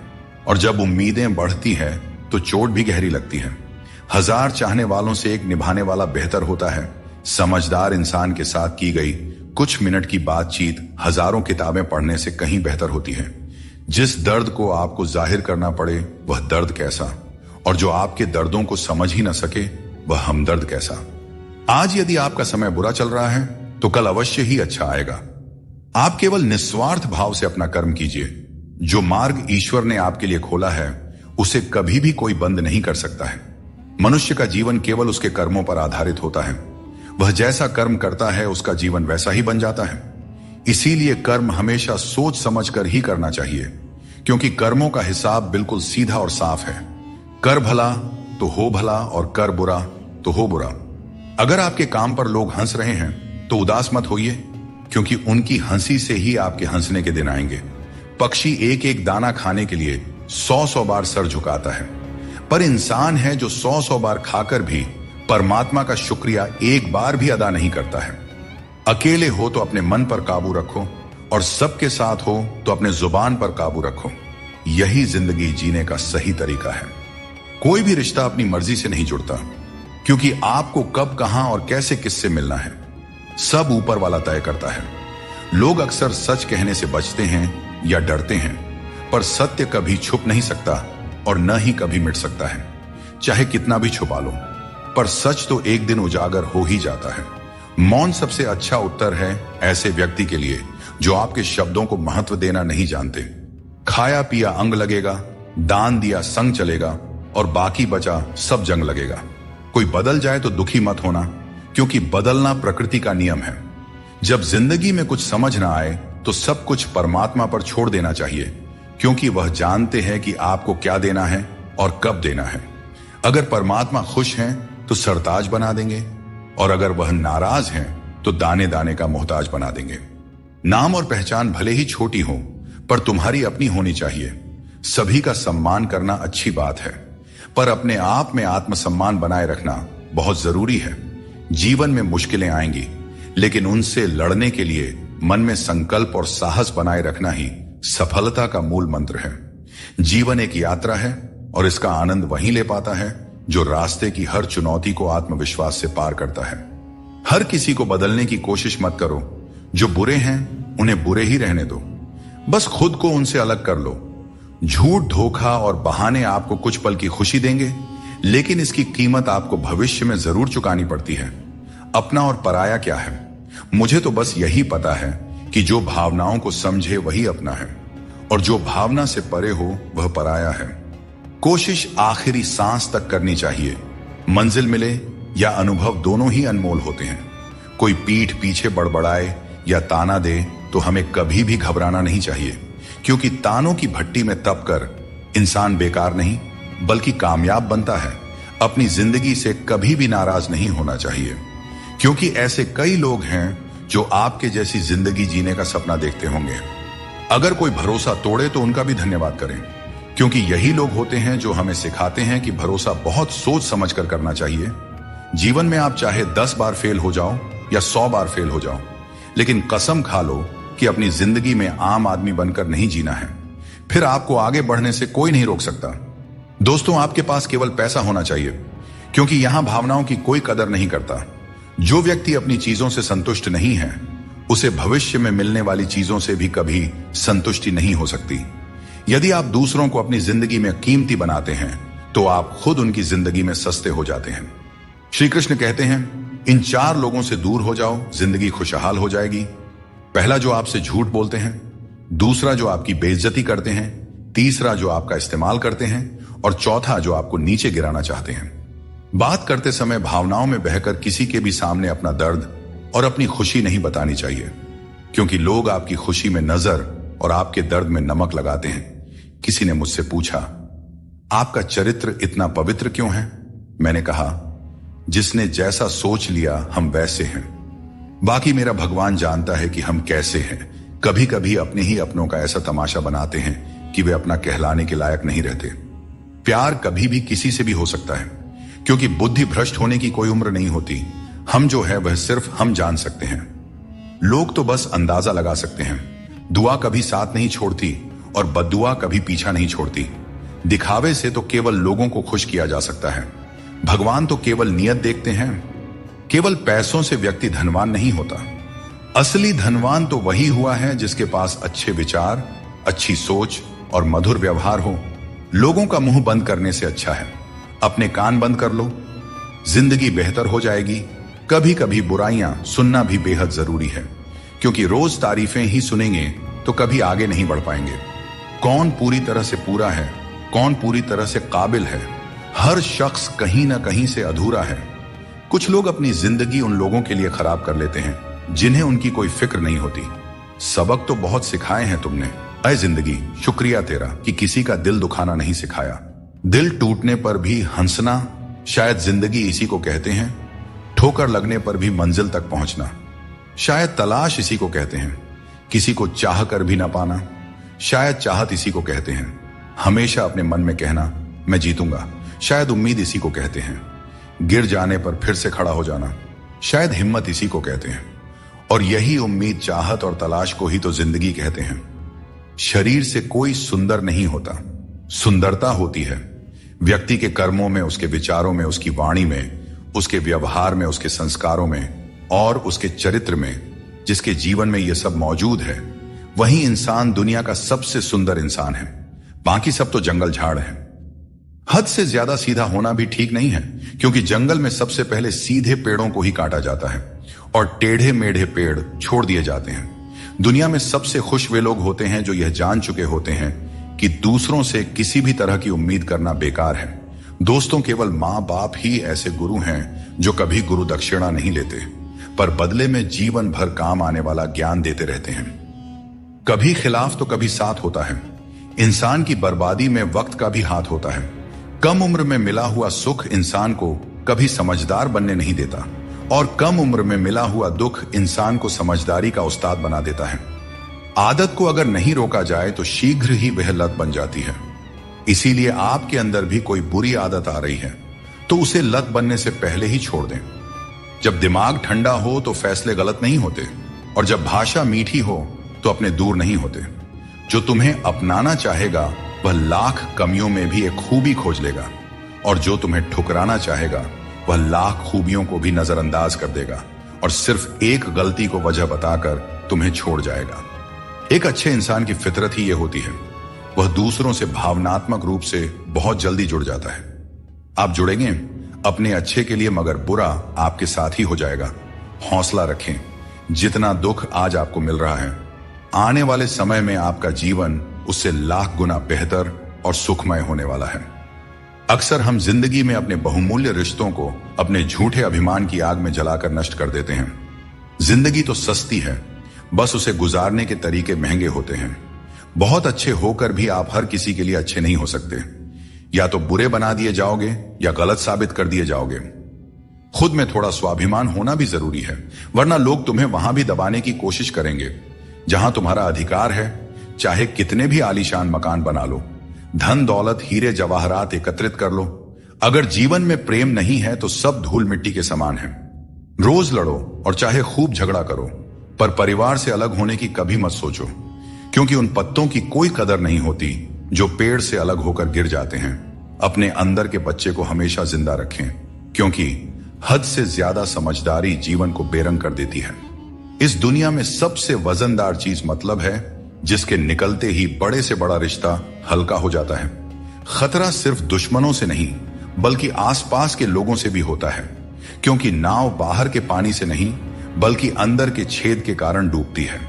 और जब उम्मीदें बढ़ती हैं तो चोट भी गहरी लगती है। 1000 चाहने वालों से एक निभाने वाला बेहतर होता है। समझदार इंसान के साथ की गई कुछ मिनट की बातचीत हजारों किताबें पढ़ने से कहीं बेहतर होती है। जिस दर्द को आपको जाहिर करना पड़े वह दर्द कैसा, और जो आपके दर्दों को समझ ही न सके वह हमदर्द कैसा। आज यदि आपका समय बुरा चल रहा है तो कल अवश्य ही अच्छा आएगा। आप केवल निस्वार्थ भाव से अपना कर्म कीजिए। जो मार्ग ईश्वर ने आपके लिए खोला है उसे कभी भी कोई बंद नहीं कर सकता है। मनुष्य का जीवन केवल उसके कर्मों पर आधारित होता है। वह जैसा कर्म करता है उसका जीवन वैसा ही बन जाता है। इसीलिए कर्म हमेशा सोच समझकर ही करना चाहिए, क्योंकि कर्मों का हिसाब बिल्कुल सीधा और साफ है। कर भला तो हो भला, और कर बुरा तो हो बुरा। अगर आपके काम पर लोग हंस रहे हैं तो उदास मत होइए, क्योंकि उनकी हंसी से ही आपके हंसने के दिन आएंगे। पक्षी एक एक दाना खाने के लिए 100-100 बार सर झुकाता है, पर इंसान है जो 100-100 बार खाकर भी परमात्मा का शुक्रिया एक बार भी अदा नहीं करता है। अकेले हो तो अपने मन पर काबू रखो, और सबके साथ हो तो अपने जुबान पर काबू रखो। यही जिंदगी जीने का सही तरीका है। कोई भी रिश्ता अपनी मर्जी से नहीं जुड़ता, क्योंकि आपको कब, कहां और कैसे किससे मिलना है सब ऊपर वाला तय करता है। लोग अक्सर सच कहने से बचते हैं या डरते हैं, पर सत्य कभी छुप नहीं सकता और न ही कभी मिट सकता है। चाहे कितना भी छुपा लो, पर सच तो एक दिन उजागर हो ही जाता है। मौन सबसे अच्छा उत्तर है ऐसे व्यक्ति के लिए जो आपके शब्दों को महत्व देना नहीं जानते। खाया पिया अंग लगेगा, दान दिया संग चलेगा, और बाकी बचा सब जंग लगेगा। कोई बदल जाए तो दुखी मत होना, क्योंकि बदलना प्रकृति का नियम है। जब जिंदगी में कुछ समझ ना आए तो सब कुछ परमात्मा पर छोड़ देना चाहिए, क्योंकि वह जानते हैं कि आपको क्या देना है और कब देना है। अगर परमात्मा खुश हैं तो सरताज बना देंगे, और अगर वह नाराज हैं तो दाने दाने का मोहताज बना देंगे। नाम और पहचान भले ही छोटी हो, पर तुम्हारी अपनी होनी चाहिए। सभी का सम्मान करना अच्छी बात है, पर अपने आप में आत्मसम्मान बनाए रखना बहुत जरूरी है। जीवन में मुश्किलें आएंगी, लेकिन उनसे लड़ने के लिए मन में संकल्प और साहस बनाए रखना ही सफलता का मूल मंत्र है। जीवन एक यात्रा है, और इसका आनंद वही ले पाता है जो रास्ते की हर चुनौती को आत्मविश्वास से पार करता है। हर किसी को बदलने की कोशिश मत करो। जो बुरे हैं उन्हें बुरे ही रहने दो, बस खुद को उनसे अलग कर लो। झूठ, धोखा और बहाने आपको कुछ पल की खुशी देंगे, लेकिन इसकी कीमत आपको भविष्य में जरूर चुकानी पड़ती है। अपना और पराया क्या है? मुझे तो बस यही पता है कि जो भावनाओं को समझे वही अपना है, और जो भावना से परे हो वह पराया है। कोशिश आखिरी सांस तक करनी चाहिए। मंजिल मिले या अनुभव दोनों ही अनमोल होते हैं। कोई पीठ पीछे बड़बड़ाए या ताना दे तो हमें कभी भी घबराना नहीं चाहिए, क्योंकि तानों की भट्टी में तप कर इंसान बेकार नहीं बल्कि कामयाब बनता है। अपनी जिंदगी से कभी भी नाराज नहीं होना चाहिए, क्योंकि ऐसे कई लोग हैं जो आपके जैसी जिंदगी जीने का सपना देखते होंगे। अगर कोई भरोसा तोड़े तो उनका भी धन्यवाद करें, क्योंकि यही लोग होते हैं जो हमें सिखाते हैं कि भरोसा बहुत सोच समझ कर करना चाहिए। जीवन में आप चाहे 10 बार फेल हो जाओ या 100 बार फेल हो जाओ, लेकिन कसम खा लो कि अपनी जिंदगी में आम आदमी बनकर नहीं जीना है। फिर आपको आगे बढ़ने से कोई नहीं रोक सकता। दोस्तों, आपके पास केवल पैसा होना चाहिए, क्योंकि यहां भावनाओं की कोई कदर नहीं करता। जो व्यक्ति अपनी चीजों से संतुष्ट नहीं है, उसे भविष्य में मिलने वाली चीजों से भी कभी संतुष्टि नहीं हो सकती। यदि आप दूसरों को अपनी जिंदगी में कीमती बनाते हैं, तो आप खुद उनकी जिंदगी में सस्ते हो जाते हैं। श्री कृष्ण कहते हैं, इन 4 लोगों से दूर हो जाओ, जिंदगी खुशहाल हो जाएगी। पहला, जो आपसे झूठ बोलते हैं। दूसरा, जो आपकी बेइज्जती करते हैं। तीसरा, जो आपका इस्तेमाल करते हैं। और चौथा, जो आपको नीचे गिराना चाहते हैं। बात करते समय भावनाओं में बहकर किसी के भी सामने अपना दर्द और अपनी खुशी नहीं बतानी चाहिए, क्योंकि लोग आपकी खुशी में नजर और आपके दर्द में नमक लगाते हैं। किसी ने मुझसे पूछा, आपका चरित्र इतना पवित्र क्यों है? मैंने कहा, जिसने जैसा सोच लिया हम वैसे हैं। बाकी मेरा भगवान जानता है कि हम कैसे हैं। कभी कभी अपने ही अपनों का ऐसा तमाशा बनाते हैं कि वे अपना कहलाने के लायक नहीं रहते। प्यार कभी भी किसी से भी हो सकता है, क्योंकि बुद्धि भ्रष्ट होने की कोई उम्र नहीं होती। हम जो है वह सिर्फ हम जान सकते हैं। लोग तो बस अंदाजा लगा सकते हैं। दुआ कभी साथ नहीं छोड़ती और बद्दुआ कभी पीछा नहीं छोड़ती। दिखावे से तो केवल लोगों को खुश किया जा सकता है। भगवान तो केवल नियत देखते हैं। केवल पैसों से व्यक्ति धनवान नहीं होता। असली धनवान तो वही हुआ है जिसके पास अच्छे विचार, अच्छी सोच और मधुर व्यवहार हो। लोगों का मुंह बंद करने से अच्छा है अपने कान बंद कर लो। जिंदगी बेहतर हो जाएगी। कभी कभी बुराइयां सुनना भी बेहद जरूरी है, क्योंकि रोज तारीफें ही सुनेंगे तो कभी आगे नहीं बढ़ पाएंगे। कौन पूरी तरह से पूरा है, कौन पूरी तरह से काबिल है? हर शख्स कहीं ना कहीं से अधूरा है। कुछ लोग अपनी जिंदगी उन लोगों के लिए खराब कर लेते हैं जिन्हें उनकी कोई फिक्र नहीं होती। सबक तो बहुत सिखाए हैं तुमने, अय जिंदगी, शुक्रिया तेरा कि किसी का दिल दुखाना नहीं सिखाया। दिल टूटने पर भी हंसना, शायद जिंदगी इसी को कहते हैं। ठोकर लगने पर भी मंजिल तक पहुंचना, शायद तलाश इसी को कहते हैं। किसी को चाह कर भी ना पाना, शायद चाहत इसी को कहते हैं। हमेशा अपने मन में कहना, मैं जीतूंगा, शायद उम्मीद इसी को कहते हैं। गिर जाने पर फिर से खड़ा हो जाना, शायद हिम्मत इसी को कहते हैं। और यही उम्मीद, चाहत और तलाश को ही तो जिंदगी कहते हैं। शरीर से कोई सुंदर नहीं होता, सुंदरता होती है व्यक्ति के कर्मों में, उसके विचारों में, उसकी वाणी में, उसके व्यवहार में, उसके संस्कारों में और उसके चरित्र में। जिसके जीवन में यह सब मौजूद है, वही इंसान दुनिया का सबसे सुंदर इंसान है। बाकी सब तो जंगल झाड़ है। हद से ज्यादा सीधा होना भी ठीक नहीं है, क्योंकि जंगल में सबसे पहले सीधे पेड़ों को ही काटा जाता है और टेढ़े मेढ़े पेड़ छोड़ दिए जाते हैं। दुनिया में सबसे खुश वे लोग होते हैं जो यह जान चुके होते हैं कि दूसरों से किसी भी तरह की उम्मीद करना बेकार है। दोस्तों, केवल माँ बाप ही ऐसे गुरु हैं जो कभी गुरु दक्षिणा नहीं लेते, पर बदले में जीवन भर काम आने वाला ज्ञान देते रहते हैं। कभी खिलाफ तो कभी साथ होता है। इंसान की बर्बादी में वक्त का भी हाथ होता है। कम उम्र में मिला हुआ सुख इंसान को कभी समझदार बनने नहीं देता, और कम उम्र में मिला हुआ दुख इंसान को समझदारी का उस्ताद बना देता है। आदत को अगर नहीं रोका जाए तो शीघ्र ही वह लत बन जाती है। इसीलिए आपके अंदर भी कोई बुरी आदत आ रही है तो उसे लत बनने से पहले ही छोड़ दें। जब दिमाग ठंडा हो तो फैसले गलत नहीं होते, और जब भाषा मीठी हो तो अपने दूर नहीं होते। जो तुम्हें अपनाना चाहेगा वह लाख कमियों में भी एक खूबी खोज लेगा, और जो तुम्हें ठुकराना चाहेगा वह लाख खूबियों को भी नजरअंदाज कर देगा और सिर्फ एक गलती को वजह बताकर तुम्हें छोड़ जाएगा। एक अच्छे इंसान की फितरत ही यह होती है, वह दूसरों से भावनात्मक रूप से बहुत जल्दी जुड़ जाता है। आप जुड़ेंगे अपने अच्छे के लिए, मगर बुरा आपके साथ ही हो जाएगा। हौसला रखें। जितना दुख आज आपको मिल रहा है, आने वाले समय में आपका जीवन उससे लाख गुना बेहतर और सुखमय होने वाला है। अक्सर हम जिंदगी में अपने बहुमूल्य रिश्तों को अपने झूठे अभिमान की आग में जलाकर नष्ट कर देते हैं। जिंदगी तो सस्ती है, बस उसे गुजारने के तरीके महंगे होते हैं। बहुत अच्छे होकर भी आप हर किसी के लिए अच्छे नहीं हो सकते। या तो बुरे बना दिए जाओगे या गलत साबित कर दिए जाओगे। खुद में थोड़ा स्वाभिमान होना भी जरूरी है, वरना लोग तुम्हें वहां भी दबाने की कोशिश करेंगे जहां तुम्हारा अधिकार है। चाहे कितने भी आलीशान मकान बना लो, धन दौलत हीरे जवाहरात एकत्रित कर लो, अगर जीवन में प्रेम नहीं है तो सब धूल मिट्टी के समान है। रोज लड़ो और चाहे खूब झगड़ा करो, पर परिवार से अलग होने की कभी मत सोचो, क्योंकि उन पत्तों की कोई कदर नहीं होती जो पेड़ से अलग होकर गिर जाते हैं। अपने अंदर के बच्चे को हमेशा जिंदा रखें, क्योंकि हद से ज्यादा समझदारी जीवन को बेरंग कर देती है। इस दुनिया में सबसे वजनदार चीज मतलब है, जिसके निकलते ही बड़े से बड़ा रिश्ता हल्का हो जाता है। खतरा सिर्फ दुश्मनों से नहीं, बल्कि आसपास के लोगों से भी होता है, क्योंकि नाव बाहर के पानी से नहीं बल्कि अंदर के छेद के कारण डूबती है।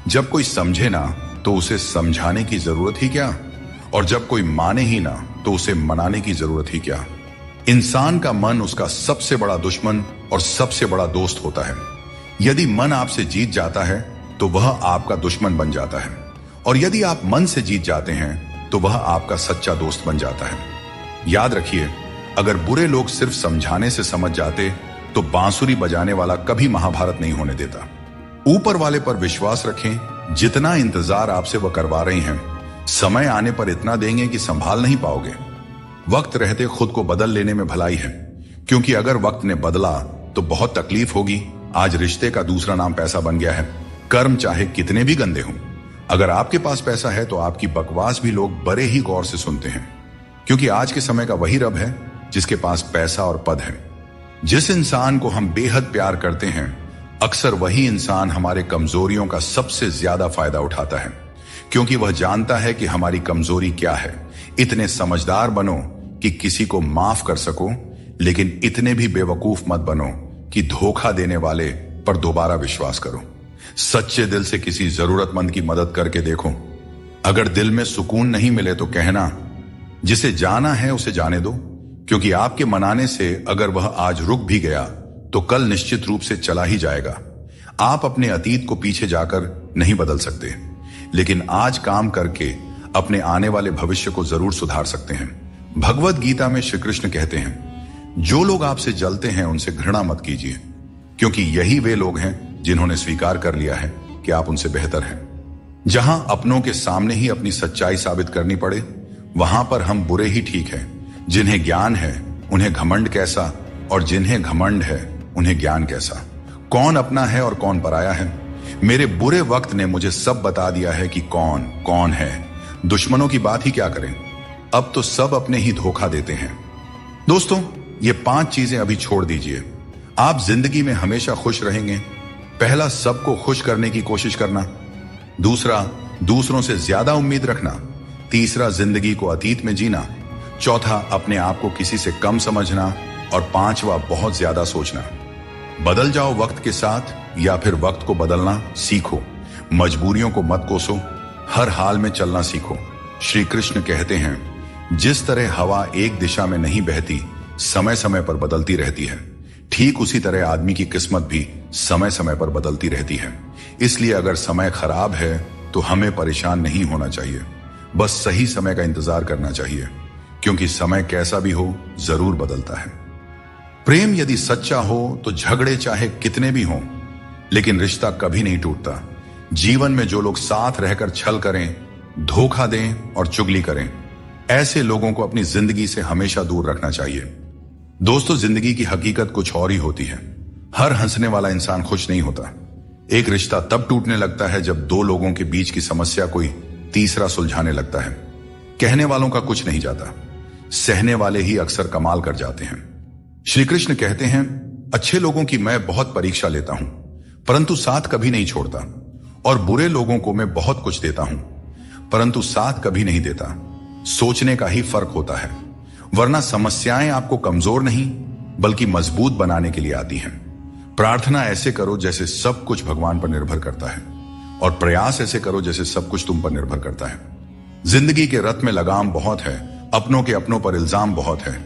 जब कोई समझे ना तो उसे समझाने की जरूरत ही क्या, और जब कोई माने ही ना तो उसे मनाने की जरूरत ही क्या। इंसान का मन उसका सबसे बड़ा दुश्मन और सबसे बड़ा दोस्त होता है। यदि मन आपसे जीत जाता है तो वह आपका दुश्मन बन जाता है, और यदि आप मन से जीत जाते हैं तो वह आपका सच्चा दोस्त बन जाता है। याद रखिए, अगर बुरे लोग सिर्फ समझाने से समझ जाते तो बांसुरी बजाने वाला कभी महाभारत नहीं होने देता। ऊपर वाले पर विश्वास रखें, जितना इंतजार आपसे वह करवा रहे हैं, समय आने पर इतना देंगे कि संभाल नहीं पाओगे। वक्त रहते खुद को बदल लेने में भलाई है, क्योंकि अगर वक्त ने बदला तो बहुत तकलीफ होगी। आज रिश्ते का दूसरा नाम पैसा बन गया है। कर्म चाहे कितने भी गंदे हों, अगर आपके पास पैसा है तो आपकी बकवास भी लोग बड़े ही गौर से सुनते हैं, क्योंकि आज के समय का वही रब है जिसके पास पैसा और पद है। जिस इंसान को हम बेहद प्यार करते हैं, अक्सर वही इंसान हमारे कमजोरियों का सबसे ज्यादा फायदा उठाता है, क्योंकि वह जानता है कि हमारी कमजोरी क्या है। इतने समझदार बनो कि किसी को माफ कर सको, लेकिन इतने भी बेवकूफ मत बनो कि धोखा देने वाले पर दोबारा विश्वास करो। सच्चे दिल से किसी जरूरतमंद की मदद करके देखो। अगर दिल में सुकून नहीं मिले तो कहना, जिसे जाना है उसे जाने दो, क्योंकि आपके मनाने से अगर वह आज रुक भी गया तो कल निश्चित रूप से चला ही जाएगा। आप अपने अतीत को पीछे जाकर नहीं बदल सकते, लेकिन आज काम करके अपने आने वाले भविष्य को जरूर सुधार सकते हैं। भगवत गीता में श्री कृष्ण कहते हैं, जो लोग आपसे जलते हैं उनसे घृणा मत कीजिए, क्योंकि यही वे लोग हैं जिन्होंने स्वीकार कर लिया है कि आप उनसे बेहतर हैं। जहां अपनों के सामने ही अपनी सच्चाई साबित करनी पड़े, वहां पर हम बुरे ही ठीक हैं। जिन्हें ज्ञान है उन्हें घमंड कैसा, और जिन्हें घमंड है उन्हें ज्ञान कैसा। कौन अपना है और कौन पराया है। मेरे बुरे वक्त ने मुझे सब बता दिया है कि कौन कौन है। दुश्मनों की बात ही क्या करें, अब तो सब अपने ही धोखा देते हैं। दोस्तों, ये 5 चीजें अभी छोड़ दीजिए, आप जिंदगी में हमेशा खुश रहेंगे। पहला, सबको खुश करने की कोशिश करना। दूसरा, दूसरों से ज्यादा उम्मीद रखना। तीसरा, जिंदगी को अतीत में जीना। चौथा, अपने आप को किसी से कम समझना। और 5वां, बहुत ज्यादा सोचना। बदल जाओ वक्त के साथ, या फिर वक्त को बदलना सीखो। मजबूरियों को मत कोसो, हर हाल में चलना सीखो। श्री कृष्ण कहते हैं, जिस तरह हवा एक दिशा में नहीं बहती, समय समय पर बदलती रहती है, ठीक उसी तरह आदमी की किस्मत भी समय समय पर बदलती रहती है। इसलिए अगर समय खराब है तो हमें परेशान नहीं होना चाहिए, बस सही समय का इंतजार करना चाहिए, क्योंकि समय कैसा भी हो जरूर बदलता है। प्रेम यदि सच्चा हो तो झगड़े चाहे कितने भी हों, लेकिन रिश्ता कभी नहीं टूटता। जीवन में जो लोग साथ रहकर छल करें, धोखा दें और चुगली करें, ऐसे लोगों को अपनी जिंदगी से हमेशा दूर रखना चाहिए। दोस्तों, जिंदगी की हकीकत कुछ और ही होती है। हर हंसने वाला इंसान खुश नहीं होता। एक रिश्ता तब टूटने लगता है जब 2 लोगों के बीच की समस्या कोई तीसरा सुलझाने लगता है। कहने वालों का कुछ नहीं जाता, सहने वाले ही अक्सर कमाल कर जाते हैं। श्री कृष्ण कहते हैं, अच्छे लोगों की मैं बहुत परीक्षा लेता हूं, परंतु साथ कभी नहीं छोड़ता, और बुरे लोगों को मैं बहुत कुछ देता हूं, परंतु साथ कभी नहीं देता। सोचने का ही फर्क होता है, वरना समस्याएं आपको कमजोर नहीं बल्कि मजबूत बनाने के लिए आती हैं। प्रार्थना ऐसे करो जैसे सब कुछ भगवान पर निर्भर करता है, और प्रयास ऐसे करो जैसे सब कुछ तुम पर निर्भर करता है। जिंदगी के रथ में लगाम बहुत है, अपनों के अपनों पर इल्जाम बहुत है।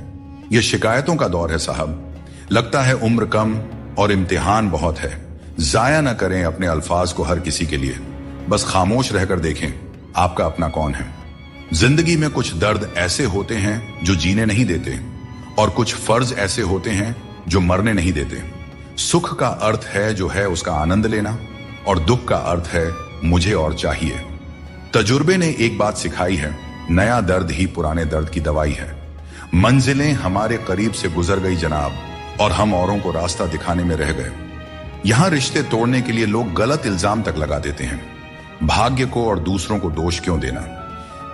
यह शिकायतों का दौर है साहब। लगता है उम्र कम और इम्तिहान बहुत है। जाया न करें अपने अल्फाज को हर किसी के लिए, बस खामोश रहकर देखें आपका अपना कौन है। जिंदगी में कुछ दर्द ऐसे होते हैं जो जीने नहीं देते, और कुछ फर्ज ऐसे होते हैं जो मरने नहीं देते। सुख का अर्थ है जो है उसका आनंद लेना, और दुख का अर्थ है मुझे और चाहिए। तजुर्बे ने एक बात सिखाई है, नया दर्द ही पुराने दर्द की दवाई है। मंजिलें हमारे करीब से गुजर गई जनाब, और हम औरों को रास्ता दिखाने में रह गए। यहां रिश्ते तोड़ने के लिए लोग गलत इल्जाम तक लगा देते हैं। भाग्य को और दूसरों को दोष क्यों देना?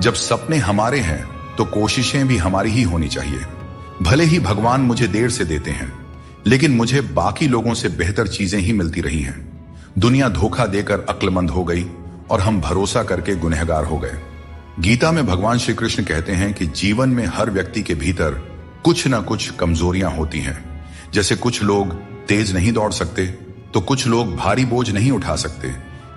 जब सपने हमारे हैं तो कोशिशें भी हमारी ही होनी चाहिए। भले ही भगवान मुझे देर से देते हैं, लेकिन मुझे बाकी लोगों से बेहतर चीजें ही मिलती रही हैं। दुनिया धोखा देकर अक्लमंद हो गई और हम भरोसा करके गुनहगार हो गए। गीता में भगवान श्री कृष्ण कहते हैं कि जीवन में हर व्यक्ति के भीतर कुछ ना कुछ कमजोरियां होती हैं। जैसे कुछ लोग तेज नहीं दौड़ सकते, तो कुछ लोग भारी बोझ नहीं उठा सकते,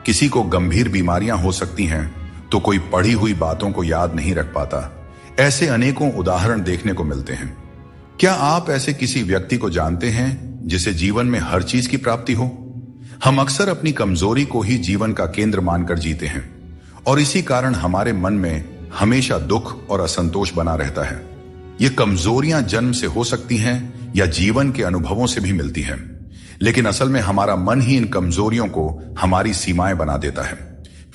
किसी को गंभीर बीमारियां हो सकती हैं, तो कोई पढ़ी हुई बातों को याद नहीं रख पाता। ऐसे अनेकों उदाहरण देखने को मिलते हैं। क्या आप ऐसे किसी व्यक्ति को जानते हैं जिसे जीवन में हर चीज की प्राप्ति हो? हम अक्सर अपनी कमजोरी को ही जीवन का केंद्र मानकर जीते हैं और इसी कारण हमारे मन में हमेशा दुख और असंतोष बना रहता है। ये कमजोरियां जन्म से हो सकती हैं या जीवन के अनुभवों से भी मिलती हैं, लेकिन असल में हमारा मन ही इन कमजोरियों को हमारी सीमाएं बना देता है।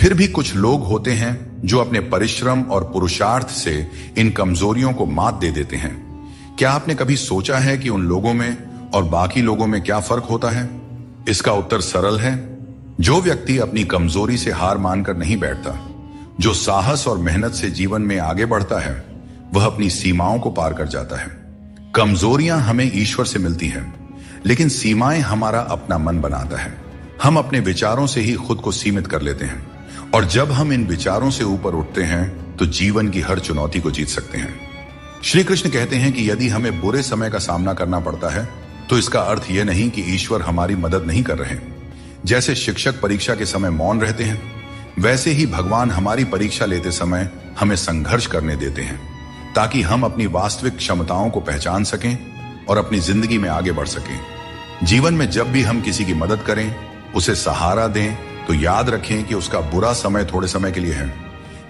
फिर भी कुछ लोग होते हैं जो अपने परिश्रम और पुरुषार्थ से इन कमजोरियों को मात दे देते हैं। क्या आपने कभी सोचा है कि उन लोगों में और बाकी लोगों में क्या फर्क होता है? इसका उत्तर सरल है। जो व्यक्ति अपनी कमजोरी से हार मानकर नहीं बैठता, जो साहस और मेहनत से जीवन में आगे बढ़ता है, वह अपनी सीमाओं को पार कर जाता है। कमजोरियां हमें ईश्वर से मिलती हैं, लेकिन सीमाएं हमारा अपना मन बनाता है। हम अपने विचारों से ही खुद को सीमित कर लेते हैं, और जब हम इन विचारों से ऊपर उठते हैं तो जीवन की हर चुनौती को जीत सकते हैं। श्री कृष्ण कहते हैं कि यदि हमें बुरे समय का सामना करना पड़ता है तो इसका अर्थ यह नहीं कि ईश्वर हमारी मदद नहीं कर रहे। जैसे शिक्षक परीक्षा के समय मौन रहते हैं, वैसे ही भगवान हमारी परीक्षा लेते समय हमें संघर्ष करने देते हैं, ताकि हम अपनी वास्तविक क्षमताओं को पहचान सकें और अपनी जिंदगी में आगे बढ़ सकें। जीवन में जब भी हम किसी की मदद करें, उसे सहारा दें, तो याद रखें कि उसका बुरा समय थोड़े समय के लिए है,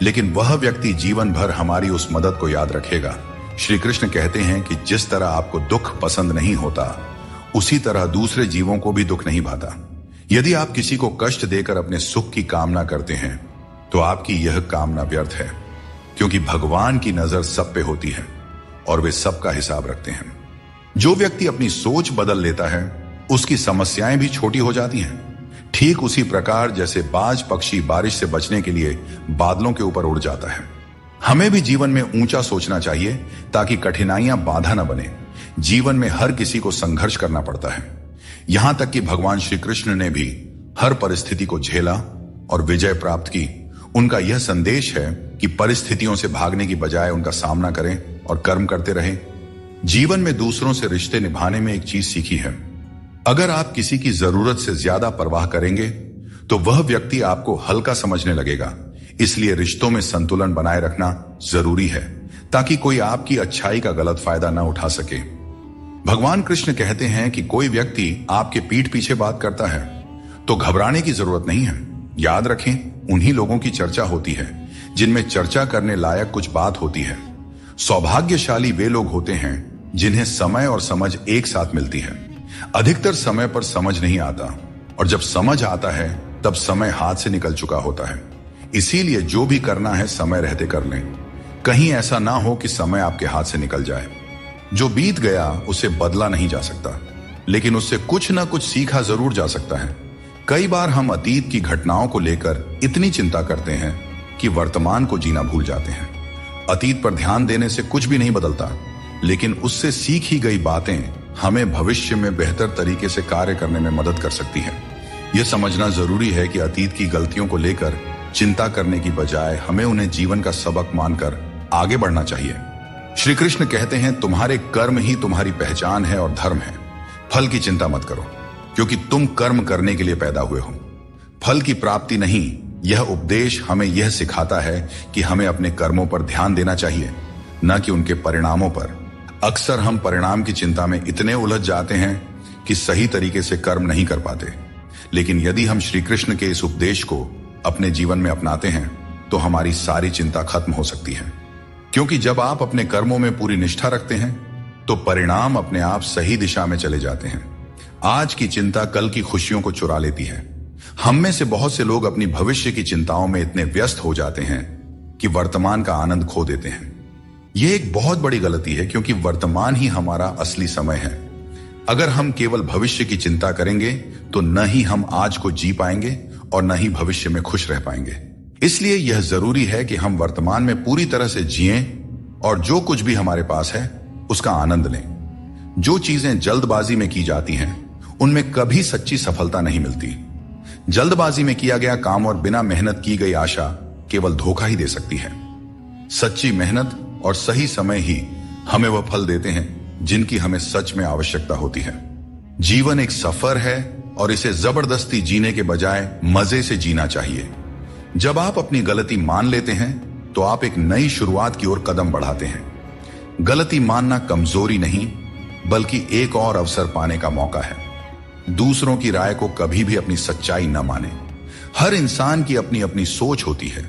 लेकिन वह व्यक्ति जीवन भर हमारी उस मदद को याद रखेगा। श्री कृष्ण कहते हैं कि जिस तरह आपको दुख पसंद नहीं होता, उसी तरह दूसरे जीवों को भी दुख नहीं भाता। यदि आप किसी को कष्ट देकर अपने सुख की कामना करते हैं, तो आपकी यह कामना व्यर्थ है, क्योंकि भगवान की नजर सब पे होती है और वे सबका हिसाब रखते हैं। जो व्यक्ति अपनी सोच बदल लेता है, उसकी समस्याएं भी छोटी हो जाती हैं। ठीक उसी प्रकार जैसे बाज पक्षी बारिश से बचने के लिए बादलों के ऊपर उड़ जाता है। हमें भी जीवन में ऊंचा सोचना चाहिए ताकि कठिनाइयां बाधा न बने। जीवन में हर किसी को संघर्ष करना पड़ता है, यहां तक कि भगवान श्री कृष्ण ने भी हर परिस्थिति को झेला और विजय प्राप्त की। उनका यह संदेश है कि परिस्थितियों से भागने की बजाय उनका सामना करें और कर्म करते रहें। जीवन में दूसरों से रिश्ते निभाने में एक चीज सीखी है, अगर आप किसी की जरूरत से ज्यादा परवाह करेंगे तो वह व्यक्ति आपको हल्का समझने लगेगा। इसलिए रिश्तों में संतुलन बनाए रखना जरूरी है, ताकि कोई आपकी अच्छाई का गलत फायदा न उठा सके। भगवान कृष्ण कहते हैं कि कोई व्यक्ति आपके पीठ पीछे बात करता है तो घबराने की जरूरत नहीं है। याद रखें, उन्हीं लोगों की चर्चा होती है जिनमें चर्चा करने लायक कुछ बात होती है। सौभाग्यशाली वे लोग होते हैं जिन्हें समय और समझ एक साथ मिलती है। अधिकतर समय पर समझ नहीं आता, और जब समझ आता है तब समय हाथ से निकल चुका होता है। इसीलिए जो भी करना है समय रहते कर लें। कहीं ऐसा ना हो कि समय आपके हाथ से निकल जाए। जो बीत गया उसे बदला नहीं जा सकता, लेकिन उससे कुछ ना कुछ सीखा जरूर जा सकता है। कई बार हम अतीत की घटनाओं को लेकर इतनी चिंता करते हैं कि वर्तमान को जीना भूल जाते हैं। अतीत पर ध्यान देने से कुछ भी नहीं बदलता, लेकिन उससे सीखी गई बातें हमें भविष्य में बेहतर तरीके से कार्य करने में मदद कर सकती है। यह समझना जरूरी है कि अतीत की गलतियों को लेकर चिंता करने की बजाय हमें उन्हें जीवन का सबक मानकर आगे बढ़ना चाहिए। श्री कृष्ण कहते हैं, तुम्हारे कर्म ही तुम्हारी पहचान है और धर्म है। फल की चिंता मत करो, क्योंकि तुम कर्म करने के लिए पैदा हुए हो, फल की प्राप्ति नहीं। यह उपदेश हमें यह सिखाता है कि हमें अपने कर्मों पर ध्यान देना चाहिए, न कि उनके परिणामों पर। अक्सर हम परिणाम की चिंता में इतने उलझ जाते हैं कि सही तरीके से कर्म नहीं कर पाते। लेकिन यदि हम श्री कृष्ण के इस उपदेश को अपने जीवन में अपनाते हैं तो हमारी सारी चिंता खत्म हो सकती है। क्योंकि जब आप अपने कर्मों में पूरी निष्ठा रखते हैं तो परिणाम अपने आप सही दिशा में चले जाते हैं। आज की चिंता कल की खुशियों को चुरा लेती है। हम में से बहुत से लोग अपनी भविष्य की चिंताओं में इतने व्यस्त हो जाते हैं कि वर्तमान का आनंद खो देते हैं। यह एक बहुत बड़ी गलती है, क्योंकि वर्तमान ही हमारा असली समय है। अगर हम केवल भविष्य की चिंता करेंगे तो न ही हम आज को जी पाएंगे और न ही भविष्य में खुश रह पाएंगे। इसलिए यह जरूरी है कि हम वर्तमान में पूरी तरह से जिएं और जो कुछ भी हमारे पास है उसका आनंद लें। जो चीजें जल्दबाजी में की जाती हैं उनमें कभी सच्ची सफलता नहीं मिलती। जल्दबाजी में किया गया काम और बिना मेहनत की गई आशा केवल धोखा ही दे सकती है। सच्ची मेहनत और सही समय ही हमें वह फल देते हैं जिनकी हमें सच में आवश्यकता होती है। जीवन एक सफर है और इसे जबरदस्ती जीने के बजाय मजे से जीना चाहिए। जब आप अपनी गलती मान लेते हैं तो आप एक नई शुरुआत की ओर कदम बढ़ाते हैं। गलती मानना कमजोरी नहीं बल्कि एक और अवसर पाने का मौका है। दूसरों की राय को कभी भी अपनी सच्चाई न माने। हर इंसान की अपनी अपनी सोच होती है।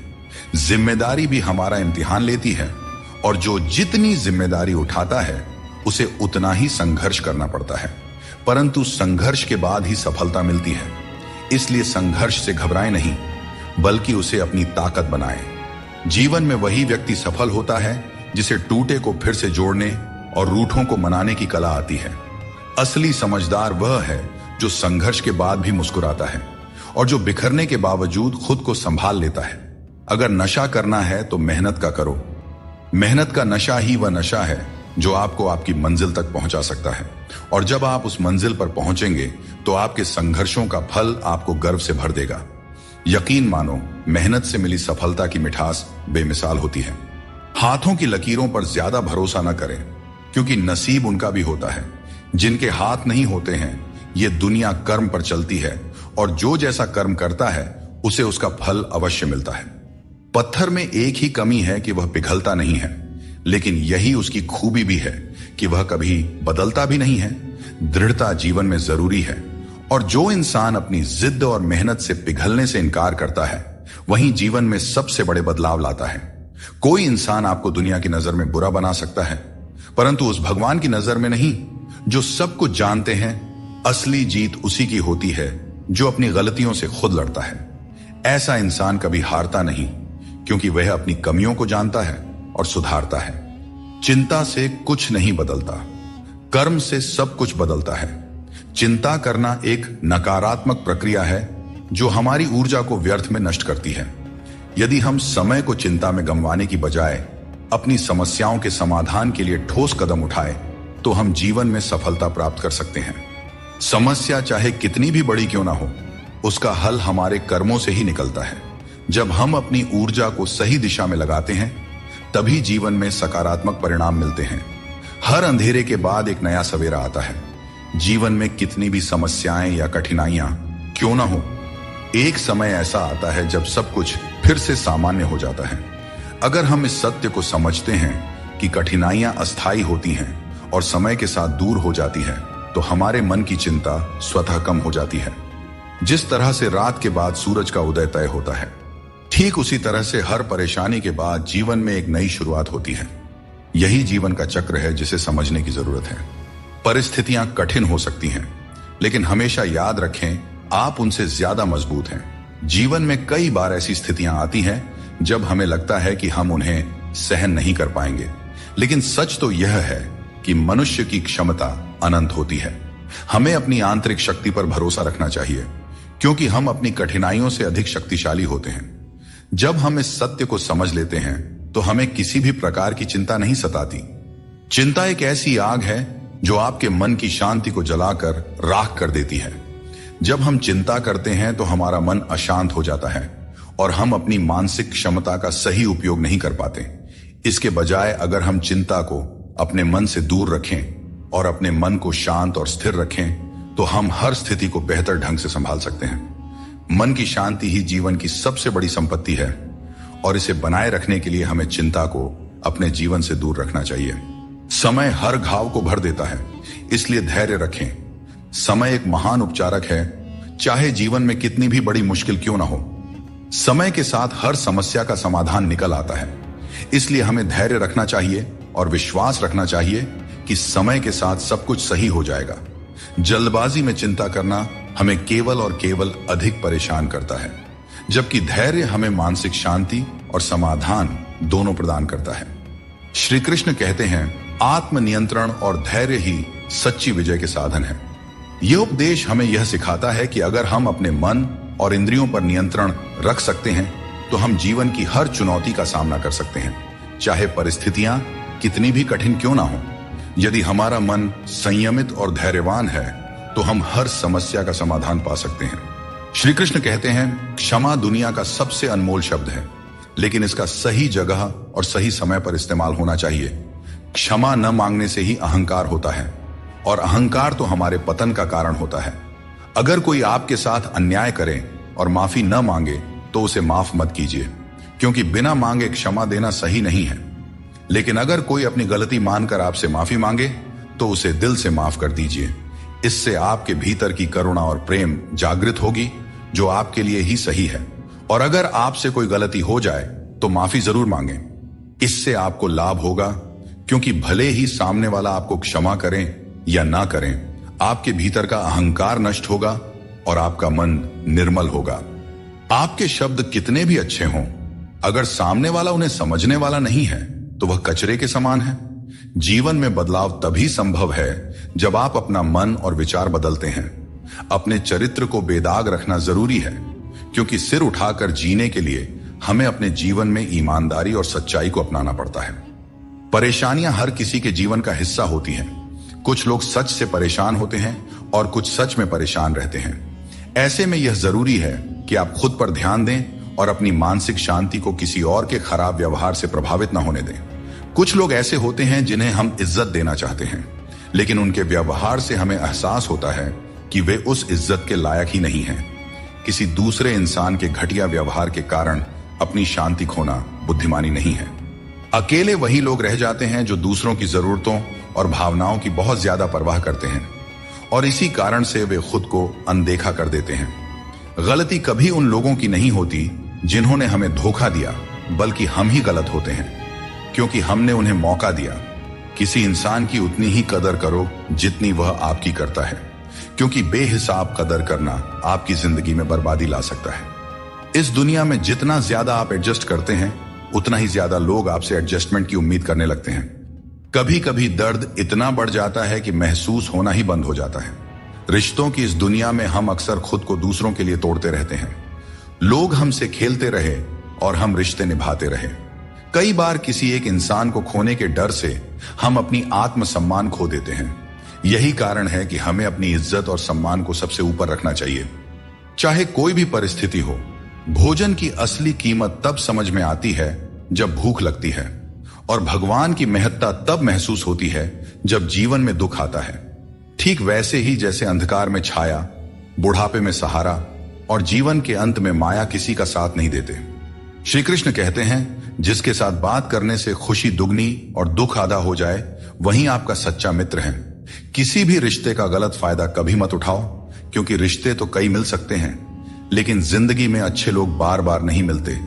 जिम्मेदारी भी हमारा इम्तिहान लेती है और जो जितनी जिम्मेदारी उठाता है उसे उतना ही संघर्ष करना पड़ता है, परंतु संघर्ष के बाद ही सफलता मिलती है। इसलिए संघर्ष से घबराएं नहीं बल्कि उसे अपनी ताकत बनाएं। जीवन में वही व्यक्ति सफल होता है जिसे टूटे को फिर से जोड़ने और रूठों को मनाने की कला आती है। असली समझदार वह है जो संघर्ष के बाद भी मुस्कुराता है और जो बिखरने के बावजूद खुद को संभाल लेता है। अगर नशा करना है तो मेहनत का करो। मेहनत का नशा ही वह नशा है जो आपको आपकी मंजिल तक पहुंचा सकता है, और जब आप उस मंजिल पर पहुंचेंगे तो आपके संघर्षों का फल आपको गर्व से भर देगा। यकीन मानो, मेहनत से मिली सफलता की मिठास बेमिसाल होती है। हाथों की लकीरों पर ज्यादा भरोसा न करें क्योंकि नसीब उनका भी होता है। जिनके हाथ नहीं होते हैं, ये दुनिया कर्म पर चलती है और जो जैसा कर्म करता है उसे उसका फल अवश्य मिलता है। पत्थर में एक ही कमी है कि वह पिघलता नहीं है, लेकिन यही उसकी खूबी भी है कि वह कभी बदलता भी नहीं है। दृढ़ता जीवन में जरूरी है, और जो इंसान अपनी जिद और मेहनत से पिघलने से इनकार करता है वहीं जीवन में सबसे बड़े बदलाव लाता है। कोई इंसान आपको दुनिया की नजर में बुरा बना सकता है, परंतु उस भगवान की नजर में नहीं जो सब कुछ जानते हैं। असली जीत उसी की होती है जो अपनी गलतियों से खुद लड़ता है। ऐसा इंसान कभी हारता नहीं क्योंकि वह अपनी कमियों को जानता है और सुधारता है। चिंता से कुछ नहीं बदलता, कर्म से सब कुछ बदलता है। चिंता करना एक नकारात्मक प्रक्रिया है जो हमारी ऊर्जा को व्यर्थ में नष्ट करती है। यदि हम समय को चिंता में गंवाने की बजाय अपनी समस्याओं के समाधान के लिए ठोस कदम उठाए तो हम जीवन में सफलता प्राप्त कर सकते हैं। समस्या चाहे कितनी भी बड़ी क्यों ना हो, उसका हल हमारे कर्मों से ही निकलता है। जब हम अपनी ऊर्जा को सही दिशा में लगाते हैं तभी जीवन में सकारात्मक परिणाम मिलते हैं। हर अंधेरे के बाद एक नया सवेरा आता है। जीवन में कितनी भी समस्याएं या कठिनाइयां क्यों ना हो, एक समय ऐसा आता है जब सब कुछ फिर से सामान्य हो जाता है। अगर हम इस सत्य को समझते हैं कि कठिनाइयां अस्थायी होती हैं और समय के साथ दूर हो जाती है, तो हमारे मन की चिंता स्वतः कम हो जाती है। जिस तरह से रात के बाद सूरज का उदय तय होता है, ठीक उसी तरह से हर परेशानी के बाद जीवन में एक नई शुरुआत होती है। यही जीवन का चक्र है जिसे समझने की जरूरत है। परिस्थितियां कठिन हो सकती हैं, लेकिन हमेशा याद रखें आप उनसे ज्यादा मजबूत हैं। जीवन में कई बार ऐसी स्थितियां आती हैं जब हमें लगता है कि हम उन्हें सहन नहीं कर पाएंगे, लेकिन सच तो यह है कि मनुष्य की क्षमता अनंत होती है। हमें अपनी आंतरिक शक्ति पर भरोसा रखना चाहिए क्योंकि हम अपनी कठिनाइयों से अधिक शक्तिशाली होते हैं। जब हम इस सत्य को समझ लेते हैं तो हमें किसी भी प्रकार की चिंता नहीं सताती। चिंता एक ऐसी आग है जो आपके मन की शांति को जलाकर राख कर देती है। जब हम चिंता करते हैं तो हमारा मन अशांत हो जाता है और हम अपनी मानसिक क्षमता का सही उपयोग नहीं कर पाते। इसके बजाय अगर हम चिंता को अपने मन से दूर रखें और अपने मन को शांत और स्थिर रखें तो हम हर स्थिति को बेहतर ढंग से संभाल सकते हैं। मन की शांति ही जीवन की सबसे बड़ी संपत्ति है और इसे बनाए रखने के लिए हमें चिंता को अपने जीवन से दूर रखना चाहिए। समय हर घाव को भर देता है, इसलिए धैर्य रखें। समय एक महान उपचारक है, चाहे जीवन में कितनी भी बड़ी मुश्किल क्यों ना हो। समय के साथ हर समस्या का समाधान निकल आता है, इसलिए हमें धैर्य रखना चाहिए और विश्वास रखना चाहिए कि समय के साथ सब कुछ सही हो जाएगा। जल्दबाजी में चिंता करना हमें केवल और केवल अधिक परेशान करता है, जबकि धैर्य हमें मानसिक शांति और समाधान दोनों प्रदान करता है। श्री कृष्ण कहते हैं, आत्मनियंत्रण और धैर्य ही सच्ची विजय के साधन है। यह उपदेश हमें यह सिखाता है कि अगर हम अपने मन और इंद्रियों पर नियंत्रण रख सकते हैं तो हम जीवन की हर चुनौती का सामना कर सकते हैं, चाहे परिस्थितियां कितनी भी कठिन क्यों ना हो। यदि हमारा मन संयमित और धैर्यवान है तो हम हर समस्या का समाधान पा सकते हैं। श्री कृष्ण कहते हैं, क्षमा दुनिया का सबसे अनमोल शब्द है, लेकिन इसका सही जगह और सही समय पर इस्तेमाल होना चाहिए। क्षमा न मांगने से ही अहंकार होता है, और अहंकार तो हमारे पतन का कारण होता है। अगर कोई आपके साथ अन्याय करे और माफी न मांगे तो उसे माफ मत कीजिए, क्योंकि बिना मांगे क्षमा देना सही नहीं है। लेकिन अगर कोई अपनी गलती मानकर आपसे माफी मांगे तो उसे दिल से माफ कर दीजिए। इससे आपके भीतर की करुणा और प्रेम जागृत होगी, जो आपके लिए ही सही है। और अगर आपसे कोई गलती हो जाए तो माफी जरूर मांगें। इससे आपको लाभ होगा, क्योंकि भले ही सामने वाला आपको क्षमा करें या ना करें, आपके भीतर का अहंकार नष्ट होगा और आपका मन निर्मल होगा। आपके शब्द कितने भी अच्छे हों, अगर सामने वाला उन्हें समझने वाला नहीं है तो वह कचरे के समान है। जीवन में बदलाव तभी संभव है जब आप अपना मन और विचार बदलते हैं। अपने चरित्र को बेदाग रखना जरूरी है, क्योंकि सिर उठाकर जीने के लिए हमें अपने जीवन में ईमानदारी और सच्चाई को अपनाना पड़ता है। परेशानियां हर किसी के जीवन का हिस्सा होती हैं। कुछ लोग सच से परेशान होते हैं और कुछ सच में परेशान रहते हैं। ऐसे में यह जरूरी है कि आप खुद पर ध्यान दें और अपनी मानसिक शांति को किसी और के खराब व्यवहार से प्रभावित न होने दें। कुछ लोग ऐसे होते हैं जिन्हें हम इज्जत देना चाहते हैं, लेकिन उनके व्यवहार से हमें एहसास होता है कि वे उस इज्जत के लायक ही नहीं हैं। किसी दूसरे इंसान के घटिया व्यवहार के कारण अपनी शांति खोना बुद्धिमानी नहीं है। अकेले वही लोग रह जाते हैं जो दूसरों की जरूरतों और भावनाओं की बहुत ज्यादा परवाह करते हैं, और इसी कारण से वे खुद को अनदेखा कर देते हैं। गलती कभी उन लोगों की नहीं होती जिन्होंने हमें धोखा दिया, बल्कि हम ही गलत होते हैं, क्योंकि हमने उन्हें मौका दिया। किसी इंसान की उतनी ही कदर करो जितनी वह आपकी करता है, क्योंकि बेहिसाब कदर करना आपकी जिंदगी में बर्बादी ला सकता है। इस दुनिया में जितना ज्यादा आप एडजस्ट करते हैं, उतना ही ज्यादा लोग आपसे एडजस्टमेंट की उम्मीद करने लगते हैं। कभी कभी दर्द इतना बढ़ जाता है कि महसूस होना ही बंद हो जाता है। रिश्तों की इस दुनिया में हम अक्सर खुद को दूसरों के लिए तोड़ते रहते हैं। लोग हमसे खेलते रहे और हम रिश्ते निभाते रहे। कई बार किसी एक इंसान को खोने के डर से हम अपनी आत्मसम्मान खो देते हैं। यही कारण है कि हमें अपनी इज्जत और सम्मान को सबसे ऊपर रखना चाहिए। चाहे कोई भी परिस्थिति हो, भोजन की असली कीमत तब समझ में आती है जब भूख लगती है, और भगवान की महत्ता तब महसूस होती है जब जीवन में दुख आता है। ठीक वैसे ही जैसे अंधकार में छाया, बुढ़ापे में सहारा और जीवन के अंत में माया किसी का साथ नहीं देते। श्री कृष्ण कहते हैं, जिसके साथ बात करने से खुशी दुगनी और दुख आधा हो जाए, वही आपका सच्चा मित्र है। किसी भी रिश्ते का गलत फायदा कभी मत उठाओ, क्योंकि रिश्ते तो कई मिल सकते हैं, लेकिन जिंदगी में अच्छे लोग बार बार नहीं मिलते।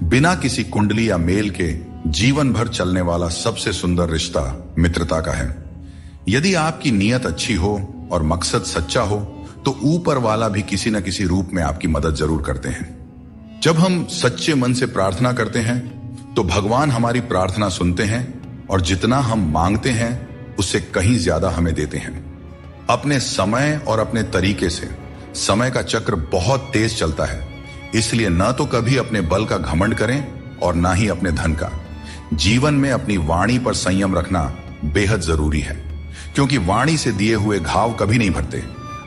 बिना किसी कुंडली या मेल के जीवन भर चलने वाला सबसे सुंदर रिश्ता मित्रता का है। यदि आपकी नीयत अच्छी हो और मकसद सच्चा हो, तो ऊपर वाला भी किसी न किसी रूप में आपकी मदद जरूर करते हैं। जब हम सच्चे मन से प्रार्थना करते हैं तो भगवान हमारी प्रार्थना सुनते हैं, और जितना हम मांगते हैं उससे कहीं ज्यादा हमें देते हैं। अपने समय और अपने तरीके से समय का चक्र बहुत तेज चलता है, इसलिए न तो कभी अपने बल का घमंड करें और ना ही अपने धन का। जीवन में अपनी वाणी पर संयम रखना बेहद जरूरी है, क्योंकि वाणी से दिए हुए घाव कभी नहीं भरते।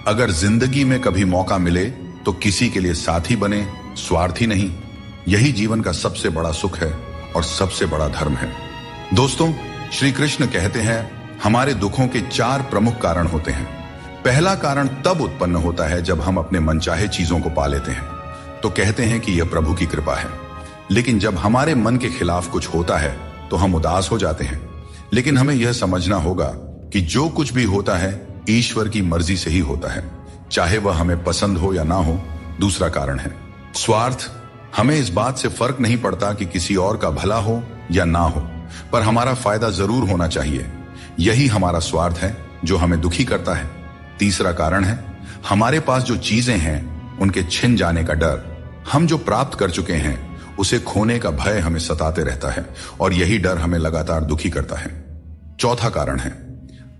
अगर जिंदगी में कभी मौका मिले तो किसी के लिए साथी बने, स्वार्थी नहीं। यही जीवन का सबसे बड़ा सुख है और सबसे बड़ा धर्म है। दोस्तों, श्री कृष्ण कहते हैं, हमारे दुखों के 4 प्रमुख कारण होते हैं। पहला कारण तब उत्पन्न होता है जब हम अपने मनचाहे चीजों को पा लेते हैं, तो कहते हैं कि यह प्रभु की कृपा है। लेकिन जब हमारे मन के खिलाफ कुछ होता है तो हम उदास हो जाते हैं। लेकिन हमें यह समझना होगा कि जो कुछ भी होता है ईश्वर की मर्जी से ही होता है, चाहे वह हमें पसंद हो या ना हो। दूसरा कारण है स्वार्थ। हमें इस बात से फर्क नहीं पड़ता कि किसी और का भला हो या ना हो, पर हमारा फायदा जरूर होना चाहिए। यही हमारा स्वार्थ है जो हमें दुखी करता है। तीसरा कारण है हमारे पास जो चीजें हैं उनके छिन जाने का डर। हम जो प्राप्त कर चुके हैं उसे खोने का भय हमें सताते रहता है, और यही डर हमें लगातार दुखी करता है। चौथा कारण है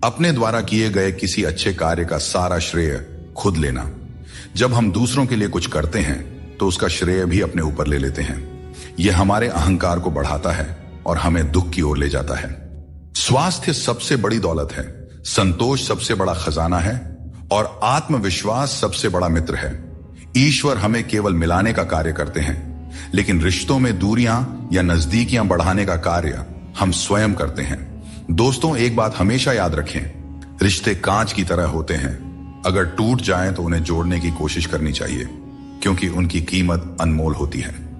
अपने द्वारा किए गए किसी अच्छे कार्य का सारा श्रेय खुद लेना। जब हम दूसरों के लिए कुछ करते हैं तो उसका श्रेय भी अपने ऊपर ले लेते हैं। यह हमारे अहंकार को बढ़ाता है और हमें दुख की ओर ले जाता है। स्वास्थ्य सबसे बड़ी दौलत है, संतोष सबसे बड़ा खजाना है और आत्मविश्वास सबसे बड़ा मित्र है। ईश्वर हमें केवल मिलाने का कार्य करते हैं, लेकिन रिश्तों में दूरियां या नजदीकियां बढ़ाने का कार्य हम स्वयं करते हैं। दोस्तों, एक बात हमेशा याद रखें, रिश्ते कांच की तरह होते हैं। अगर टूट जाएं तो उन्हें जोड़ने की कोशिश करनी चाहिए, क्योंकि उनकी कीमत अनमोल होती है।